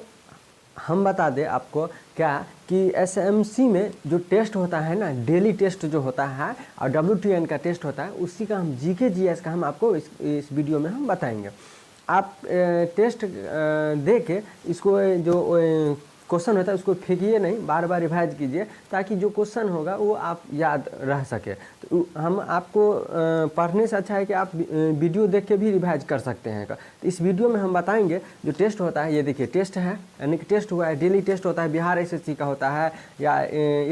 Speaker 1: हम बता दें आपको क्या कि SMC में जो टेस्ट होता है ना, डेली टेस्ट जो होता है और WTN का टेस्ट होता है, उसी का हम GK GS का हम आपको इस वीडियो में हम बताएंगे। आप टेस्ट दे के इसको जो क्वेश्चन होता है उसको फेंकिए नहीं, बार बार रिवाइज कीजिए ताकि जो क्वेश्चन होगा वो आप याद रह सके। तो हम आपको पढ़ने से अच्छा है कि आप वीडियो देख के भी रिवाइज कर सकते हैं। तो इस वीडियो में हम बताएंगे जो टेस्ट होता है, ये देखिए टेस्ट है, यानी कि टेस्ट हुआ है, डेली टेस्ट होता है, बिहार SSC का होता है या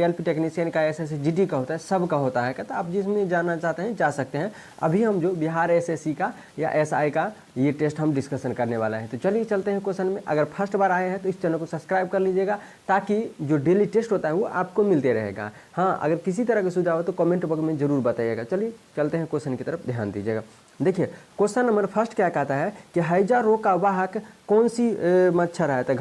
Speaker 1: LP टेक्नीशियन का, SSC GD का होता है, सब का होता है। तो आप जिसमें जाना चाहते हैं जा सकते हैं। अभी हम जो बिहार SSC का या SI का ये टेस्ट हम डिस्कशन करने वाला है। तो चलिए चलते हैं क्वेश्चन में। अगर फर्स्ट बार आए हैं तो इस चैनल को सब्सक्राइब कर लीजिएगा ताकि जो डेली टेस्ट होता है वो आपको मिलते रहेगा। हाँ, अगर किसी तरह का सुझाव हो तो कमेंट बॉक्स में ज़रूर बताइएगा। चलिए चलते हैं क्वेश्चन की तरफ, ध्यान दीजिएगा। देखिए क्वेश्चन नंबर फर्स्ट क्या कहता है कि हैजा रोग का वाहक कौन सी मच्छर है? तो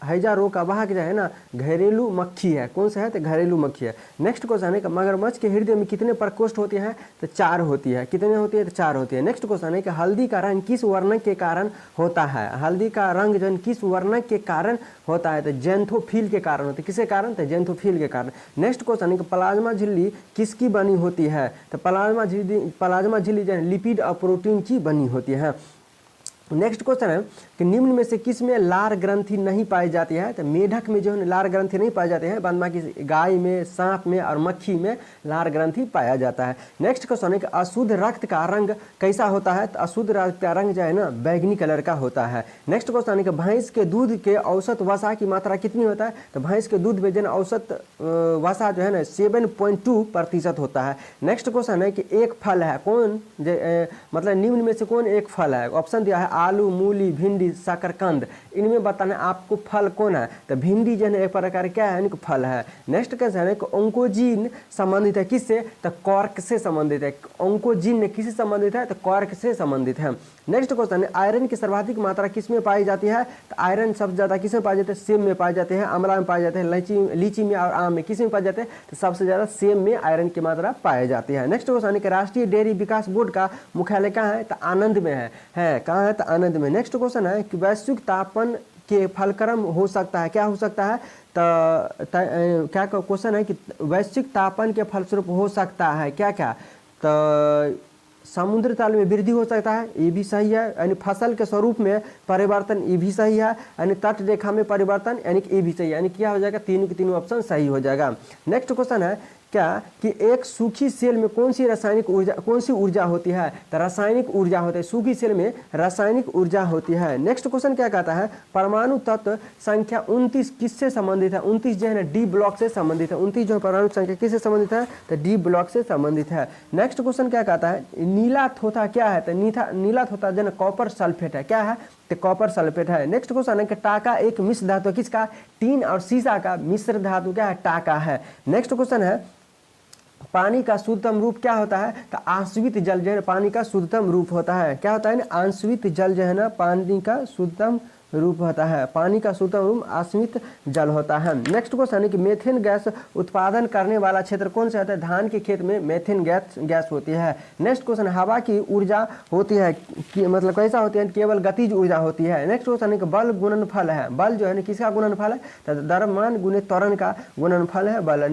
Speaker 1: हैजा रोग का वाहक जो है ना, घरेलू मक्खी है। कौन सा है? तो घरेलू मक्खी है। नेक्स्ट क्वेश्चन है कि मगरमच्छ के हृदय में कितने प्रकोष्ठ होती हैं? तो 4 होती है। कितने होती है? तो 4 होती है। नेक्स्ट क्वेश्चन है कि हल्दी का रंग किस वर्णक के कारण होता है? हल्दी का रंग जो किस वर्णक के कारण होता है? तो जेंथोफिल के कारण होता है। किसके कारण? तो जेंथोफिल के कारण। नेक्स्ट क्वेश्चन है कि प्लाज्मा झिल्ली किसकी बनी होती है? तो प्लाज्मा झिल्ली जो है लिपिड और प्रोटीन की बनी होती है। नेक्स्ट क्वेश्चन है कि निम्न में से किस में लार ग्रंथि नहीं पाई जाती है? तो मेढक में जो है लार ग्रंथि नहीं पाई जाती है, बाद बाकी गाय में, सांप में और मक्खी में लार ग्रंथि पाया जाता है। नेक्स्ट क्वेश्चन है कि अशुद्ध रक्त का रंग कैसा होता है? तो अशुद्ध रक्त का रंग जो है ना बैगनी कलर का होता है। नेक्स्ट क्वेश्चन है कि भैंस के दूध के औसत वसा की मात्रा कितनी होता है? तो भैंस के दूध में जो औसत वसा जो है ना 7.2% होता है। नेक्स्ट क्वेश्चन है कि एक फल है कौन, मतलब निम्न में से कौन एक फल है? ऑप्शन दिया है आलू, मूली, भिंडी, शकरकंद। इनमें बताना आपको फल कौन है? तो भिंडी जो है एक प्रकार क्या है? फल है। नेक्स्ट क्वेश्चन है कि ऑन्कोजीन संबंधित है किससे? तो कॉर्क से संबंधित है। ऑन्कोजीन ने किससे संबंधित है? तो कॉर्क से संबंधित है। नेक्स्ट क्वेश्चन है आयरन की सर्वाधिक मात्रा किसमें पाई जाती है? तो आयरन सबसे ज्यादा किसमें पाई जाती है? सेब में पाए जाते हैं, अमला में पाए जाते हैं, लीची में और आम में। किसमें पाए जाते हैं? तो सबसे ज्यादा सेब में आयरन की मात्रा पाई जाती है। नेक्स्ट क्वेश्चन है कि राष्ट्रीय डेयरी विकास बोर्ड का मुख्यालय कहाँ है? तो आनंद में है। कहाँ है? तो अर्थात आनंद में। नेक्स्ट क्वेश्चन है कि वैश्विक तापन के फलक्रम हो सकता है, क्या हो सकता है? क्या क्वेश्चन है कि वैश्विक तापन के फलस्वरूप हो सकता है क्या क्या? तो समुद्र तल में वृद्धि हो सकता है, ये भी सही है, यानी फसल के स्वरूप में परिवर्तन, ये भी सही है, यानी तट रेखा में परिवर्तन, यानी कि ये भी सही है, यानी क्या हो जाएगा? तीनों के तीनों ऑप्शन सही हो जाएगा। नेक्स्ट क्वेश्चन है क्या कि एक सूखी सेल में कौन सी ऊर्जा होती है? तो रासायनिक ऊर्जा होती है, सूखी सेल में रासायनिक ऊर्जा होती है। नेक्स्ट क्वेश्चन क्या कहता है? परमाणु तत्व संख्या 29 किससे संबंधित है? 29 जो है ना डी ब्लॉक से संबंधित है। 29 जो परमाणु संख्या किससे संबंधित है? तो डी ब्लॉक से संबंधित है। नेक्स्ट क्वेश्चन क्या कहता है? नीला थोथा क्या है? तो नीला थोथा जो है कॉपर सल्फेट है, क्या है? तो कॉपर सल्फेट है। नेक्स्ट क्वेश्चन है कि टाका एक मिश्र धातु किसका? टीन और सीसा का मिश्र धातु क्या है? टाका है। नेक्स्ट क्वेश्चन है पानी का शुद्धतम रूप क्या होता है? तो आंसवित जल जो है पानी का शुद्धतम रूप होता है, क्या होता है ना? आंसवित जल जो है ना पानी का शुद्धतम रूप होता है, पानी का शुद्धतम रूप आंसवित जल होता है। नेक्स्ट क्वेश्चन है कि मेथेन गैस उत्पादन करने वाला क्षेत्र कौन सा होता है? धान के खेत में मेथेन गैस होती है। नेक्स्ट क्वेश्चन, हवा की ऊर्जा होती है कि मतलब कैसा होती है? केवल गतिज ऊर्जा होती है। नेक्स्ट क्वेश्चन है कि बल गुणनफल है, बल जो है ना किसका गुणनफल है? तो द्रव्यमान गुणे त्वरण का गुणनफल है बल,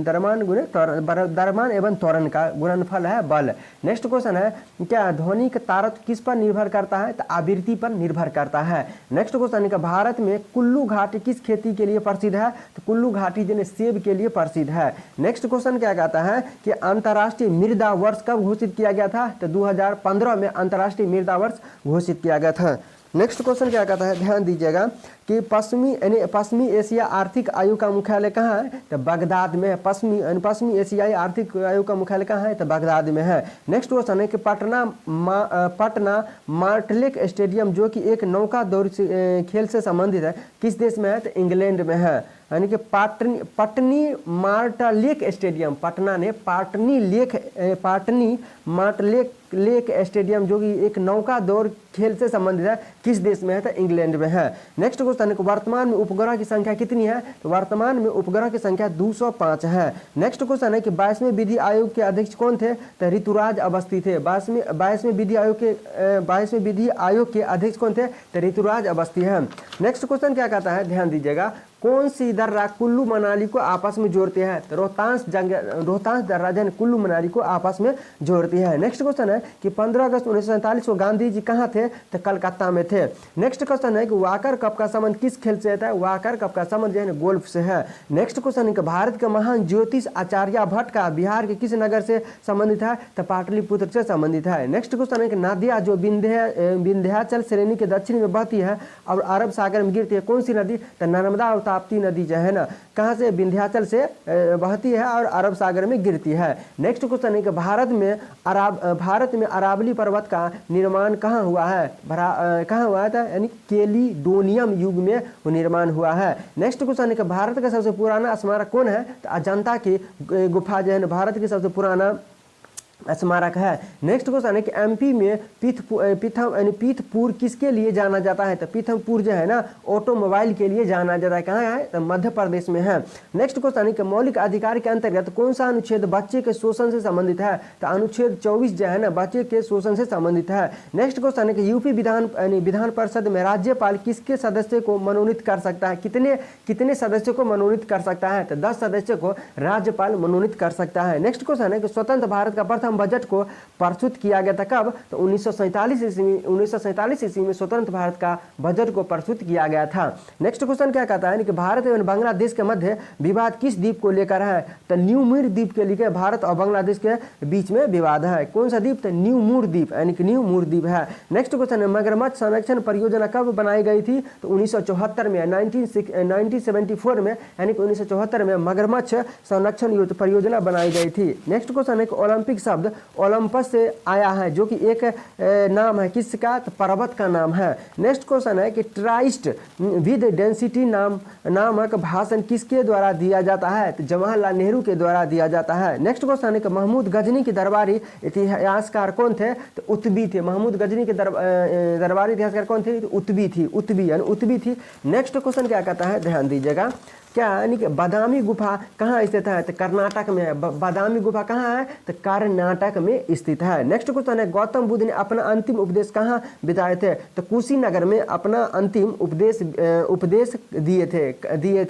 Speaker 1: द्रव्यमान एवं त्वरण का गुणनफल है बल। नेक्स्ट क्वेश्चन है क्या ध्वनि का तारतम्य किस पर निर्भर करता है? तो आवृत्ति पर निर्भर करता है। नेक्स्ट क्वेश्चन का भारत में कुल्लू घाटी किस खेती के लिए प्रसिद्ध है? तो कुल्लू घाटी जो सेब के लिए प्रसिद्ध है। नेक्स्ट क्वेश्चन क्या कहता है कि अंतर्राष्ट्रीय मृदा वर्ष कब घोषित किया गया था? तो 2015 में अंतर्राष्ट्रीय मृदा वर्ष घोषित किया गया था। नेक्स्ट क्वेश्चन क्या कहता है? ध्यान दीजिएगा कि पश्चिमी एशिया आर्थिक आयोग का मुख्यालय कहाँ है? तो बगदाद में है। पश्चिमी एशियाई आर्थिक आयोग का मुख्यालय कहाँ है? तो बगदाद में है। नेक्स्ट क्वेश्चन है कि पटना मार्टलेक स्टेडियम जो कि एक नौका दौड़ खेल से संबंधित है, किस देश में है? तो इंग्लैंड में है। यानी कि पटनी मार्टलेक स्टेडियम, पटना ने पाटनी मार्टलेक स्टेडियम जो कि एक नौका दौड़ खेल से संबंधित है, किस देश में है? तो इंग्लैंड में है। नेक्स्ट क्वेश्चन है वर्तमान में उपग्रह की संख्या कितनी है? तो वर्तमान में उपग्रह की संख्या 205 है। नेक्स्ट क्वेश्चन है कि 22वें विधि आयोग के अध्यक्ष कौन थे? तो ऋतुराज अवस्थी थे। 22वें विधि आयोग के अध्यक्ष कौन थे? तो ऋतुराज अवस्थी है। नेक्स्ट क्वेश्चन क्या कहता है? ध्यान दीजिएगा, कौन सी दर्रा कुल्लू मनाली को आपस में जोड़ते हैं? तो रोहतांस दर्रा जो कुल्लू मनाली को आपस में जोड़ती है। नेक्स्ट क्वेश्चन है कि 15 अगस्त 1947 को गांधी जी कहाँ थे? तो कलकत्ता में थे। नेक्स्ट क्वेश्चन है कि वाकर कप का संबंध किस खेल से है? वाकर कप का संबंध जो है गोल्फ से है। नेक्स्ट क्वेश्चन है कि भारत के महान ज्योतिष आचार्यभट्ट का बिहार के किस नगर से संबंधित है? तो पाटलिपुत्र से संबंधित है। नेक्स्ट क्वेश्चन है कि नदियाँ जो विंध्याचल श्रेणी के दक्षिण में बहती है और अरब सागर में गिरती है, कौन सी नदी? तो नर्मदा और ताप्ती नदी जो है ना कहाँ से? विंध्याचल से बहती है और अरब सागर में गिरती है। नेक्स्ट क्वेश्चन है कि भारत में अरावली पर्वत का निर्माण कहाँ हुआ है? कहाँ हुआ था? यानी कैलिडोनियम युग में वो निर्माण हुआ है। नेक्स्ट क्वेश्चन है कि भारत का सबसे पुराना स्मारक कौन है? तो अजंता की गुफा जो है भारत की सबसे पुराना स्मारक है। नेक्स्ट क्वेश्चन है कि एमपी में पीथमपुर किसके लिए जाना जाता है? तो पीथमपुर जो है ना ऑटोमोबाइल के लिए जाना जाता है। कहाँ है? तो मध्य प्रदेश में है। नेक्स्ट क्वेश्चन है कि मौलिक अधिकार के अंतर्गत कौन सा अनुच्छेद बच्चे के शोषण से संबंधित है? तो अनुच्छेद 24 जो है ना बच्चे के शोषण से संबंधित है। नेक्स्ट क्वेश्चन है कि यूपी विधान परिषद में राज्यपाल किसके सदस्य को मनोनीत कर सकता है? कितने सदस्यों को मनोनीत कर सकता है? तो 10 सदस्यों को राज्यपाल मनोनीत कर सकता है। नेक्स्ट क्वेश्चन है कि स्वतंत्र भारत का प्रथम बजट को प्रस्तुत किया गया था कब? तो 1947 ईस्वी में स्वतंत्र भारत का बजट को प्रस्तुत किया गया था। नेक्स्ट क्वेश्चन क्या कहता है कि भारत एवं बांग्लादेश के मध्य विवाद किस द्वीप को लेकर है? तो न्यू मूर द्वीप के लिए भारत और बांग्लादेश के बीच में विवाद है। कौन सा द्वीप? तो न्यू मूर द्वीप, यानी कि न्यू मूर द्वीप है। नेक्स्ट क्वेश्चन है मगरमच्छ संरक्षण परियोजना कब बनाई गई थी? तो 1974 में 1974 में, यानी कि 1974 में मगरमच्छ संरक्षण परियोजना बनाई गई थी। नेक्स्ट क्वेश्चन है कि ओलंपिक शब्द ओलंपस से आया है जो कि एक नाम है किसका? तो पर्वत का नाम है। नेक्स्ट क्वेश्चन है कि ट्राइस्ट विद डेंसिटी नामक भाषण किसके द्वारा दिया जाता है? तो जवाहरलाल नेहरू के द्वारा दिया जाता है। नेक्स्ट क्वेश्चन है कि महमूद गजनी के दरबारी इतिहासकार कौन थे? तो उत्बी थे। महमूद गजनी के दरबारी इतिहासकार कौन थे? तो उत्बी थी। नेक्स्ट क्वेश्चन क्या कहता है? ध्यान दीजिएगा, क्या यानी कि बादामी गुफा कहाँ स्थित है, तो कर्नाटक में है। बादामी गुफा कहाँ है, तो कर्नाटक में स्थित है। नेक्स्ट क्वेश्चन है, गौतम बुद्ध ने अपना अंतिम उपदेश कहाँ बिताए थे, तो कुशीनगर में अपना अंतिम उपदेश दिए थे।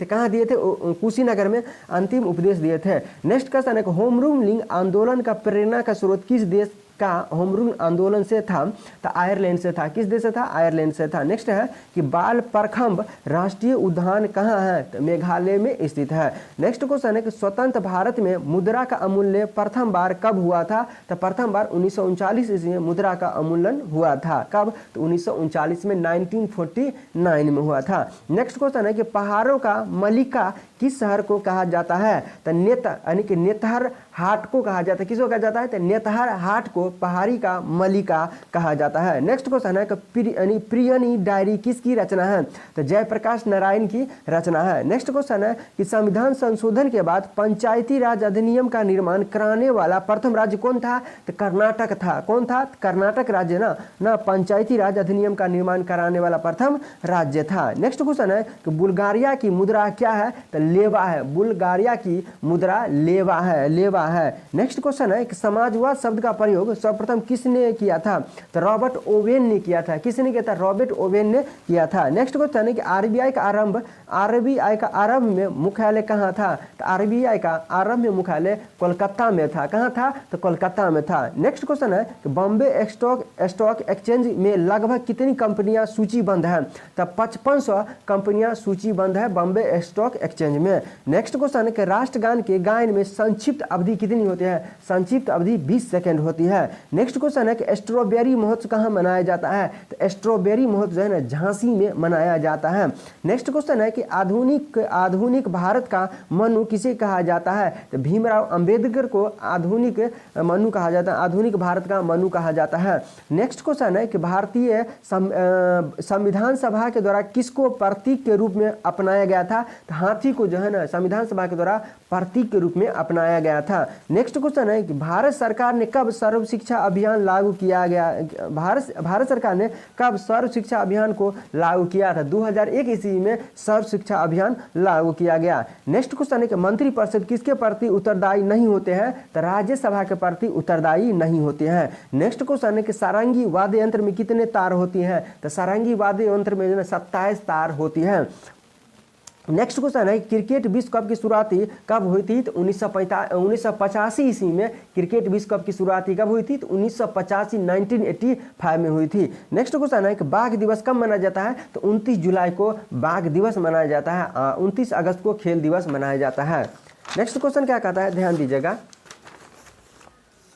Speaker 1: कहाँ दिए थे, कुशीनगर में अंतिम उपदेश दिए थे। नेक्स्ट क्वेश्चन है, होम रूलिंग आंदोलन का प्रेरणा का स्रोत किस देश का होम रूल आंदोलन से था, तो आयरलैंड से था। किस देश से था, आयरलैंड से था। नेक्स्ट है कि बाल परखंब राष्ट्रीय उद्यान कहाँ है, तो मेघालय में स्थित है। नेक्स्ट क्वेश्चन है कि स्वतंत्र भारत में मुद्रा का अमूल्य प्रथम बार कब हुआ था, तो प्रथम बार 1939 ईस्वी में मुद्रा का अमूल्यन हुआ था। कब, तो 1939 में 1949 में हुआ था। नेक्स्ट क्वेश्चन है कि पहाड़ों का मलिका किस शहर को कहा जाता है, तो यानी कि नेतहर हाट को कहा जाता है। किसको कहा जाता है, तो नेतहर हाट को पहाड़ी का मलिका कहा जाता है। नेक्स्ट क्वेश्चन है कि प्रियनी डायरी किसकी रचना है, तो जयप्रकाश नारायण की रचना है। नेक्स्ट क्वेश्चन है कि संविधान संशोधन के बाद पंचायती राज अधिनियम का निर्माण कराने वाला प्रथम राज्य कौन था, तो कर्नाटक था। कौन था, कर्नाटक राज्य ना पंचायती राज अधिनियम का निर्माण कराने वाला प्रथम राज्य था। नेक्स्ट क्वेश्चन है कि बुल्गारिया की मुद्रा क्या है, तो लेवा है। बुल्गारिया की मुद्रा लेवा है। नेक्स्ट क्वेश्चन है कि समाजवाद शब्द का प्रयोग सर्वप्रथम किसने किया था, तो रॉबर्ट ओवेन ने किया था। किसने किया था, रॉबर्ट ओवेन ने किया था। नेक्स्ट क्वेश्चन है कि आरबीआई का आरंभ में मुख्यालय कहाँ था, तो आरबीआई का आरंभ में मुख्यालय कोलकाता में था। कहाँ था, तो कोलकाता में था। नेक्स्ट क्वेश्चन है कि बॉम्बे स्टॉक एक्सचेंज में लगभग कितनी कंपनियां सूचीबद्ध हैं, तो 5500 कंपनियां सूचीबद्ध है बॉम्बे स्टॉक एक्सचेंज में। नेक्स्ट क्वेश्चन है कि राष्ट्रगान के गायन में संक्षिप्त अवधि कितनी होती है, संक्षिप्त अवधि 20 सेकंड होती है। नेक्स्ट क्वेश्चन है कि स्ट्रॉबेरी महोत्सव कहाँ मनाया जाता है, तो स्ट्रॉबेरी महोत्सव जो है ना झांसी में मनाया जाता है। नेक्स्ट क्वेश्चन है कि आधुनिक भारत का मनु किसे कहा जाता है, तो भीमराव अंबेडकर को आधुनिक मनु कहा जाता है। आधुनिक भारत का मनु कहा जाता है। नेक्स्ट क्वेश्चन है कि भारतीय संविधान सभा के द्वारा किसको प्रतीक के रूप में अपनाया गया था, तो हाथी को जो है ना संविधान सभा के द्वारा प्रतीक के रूप में अपनाया गया था। नेक्स्ट क्वेश्चन है कि भारत सरकार ने कब सर्व शिक्षा अभियान लागू किया गया, भारत सरकार ने कब सर्व शिक्षा अभियान को लागू किया था, 2001 ईस्वी में सर्व शिक्षा अभियान लागू किया गया। नेक्स्ट क्वेश्चन है कि मंत्रिपरिषद किसके प्रति उत्तरदायी नहीं होते हैं, तो राज्यसभा के प्रति उत्तरदायी नहीं होते हैं। नेक्स्ट क्वेश्चन है कि सारंगी वाद्य यंत्र में कितने तार होती हैं, तो सारंगी वाद्य यंत्र में 27 तार होती हैं। नेक्स्ट क्वेश्चन है क्रिकेट विश्व कप की शुरुआती कब हुई थी, तो 1985 ईस्वी में क्रिकेट विश्व कप की शुरुआती कब हुई थी, तो 1985 में हुई थी। नेक्स्ट क्वेश्चन है कि बाघ दिवस कब मनाया जाता है, तो 29 जुलाई को बाघ दिवस मनाया जाता है। 29 अगस्त को खेल दिवस मनाया जाता है। नेक्स्ट क्वेश्चन क्या कहता है, ध्यान दीजिएगा,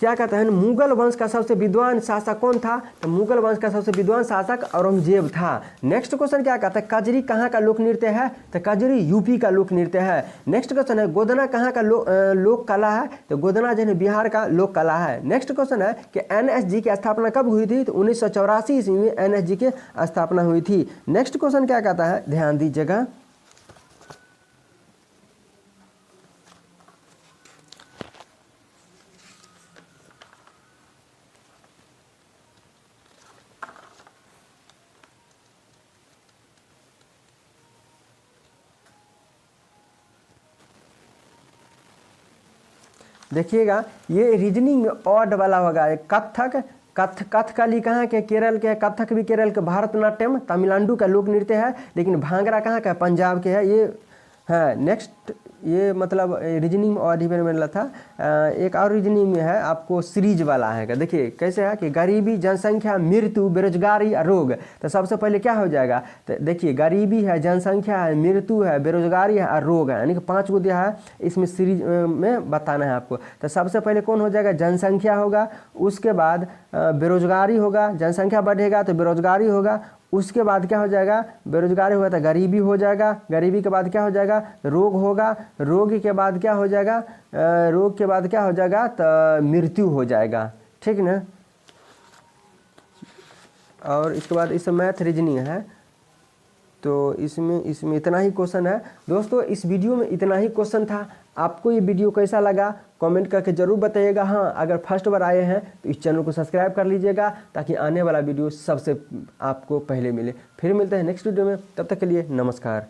Speaker 1: क्या कहता है, मुगल वंश का सबसे विद्वान शासक कौन था, तो मुगल वंश का सबसे विद्वान शासक औरंगजेब था। नेक्स्ट क्वेश्चन क्या कहता है, कजरी कहाँ का लोक नृत्य है, तो कजरी यूपी का लोक नृत्य है। नेक्स्ट क्वेश्चन है गोदना कहाँ का लोक कला है, तो गोदना जो है बिहार का लोक कला है। नेक्स्ट क्वेश्चन है कि एनएसजी की स्थापना कब हुई थी, तो 1984 ईस्वी में एनएसजी की स्थापना हुई थी। नेक्स्ट क्वेश्चन क्या कहता है, ध्यान दीजिएगा, देखिएगा ये रीजनिंग में ऑड वाला होगा। कथकली कहाँ के, केरल के। कथक भी केरल के। भारतनाट्यम तमिलनाडु का लोक नृत्य है, लेकिन भांगड़ा कहाँ का, पंजाब के है। ये है। नेक्स्ट ये मतलब रीजनिंग और डिफरेंट मिला था। एक और रीजनिंग में है आपको सीरीज वाला है। देखिए कैसे है कि गरीबी, जनसंख्या, मृत्यु, बेरोजगारी, रोग। तो सबसे पहले क्या हो जाएगा, तो देखिए गरीबी है, जनसंख्या है, मृत्यु है, बेरोजगारी है और रोग है, यानी कि 5 को दिया है, इसमें सीरीज में बताना है आपको। तो सबसे पहले कौन हो जाएगा, जनसंख्या होगा, उसके बाद बेरोजगारी होगा, जनसंख्या बढ़ेगा तो बेरोजगारी होगा, उसके बाद क्या हो जाएगा, बेरोजगारी होगा तो गरीबी हो जाएगा, गरीबी के बाद क्या हो जाएगा, रोग होगा, रोग के बाद क्या हो जाएगा, रोग के बाद क्या हो जाएगा, तो मृत्यु हो जाएगा। ठीक ना। और इसके बाद इस मैथ रीजनिंग है, तो इसमें इतना ही क्वेश्चन है दोस्तों। इस वीडियो में इतना ही क्वेश्चन था। आपको ये वीडियो कैसा लगा कमेंट करके ज़रूर बताइएगा। हाँ, अगर फर्स्ट बार आए हैं तो इस चैनल को सब्सक्राइब कर लीजिएगा, ताकि आने वाला वीडियो सबसे आपको पहले मिले। फिर मिलते हैं नेक्स्ट वीडियो में, तब तक के लिए नमस्कार।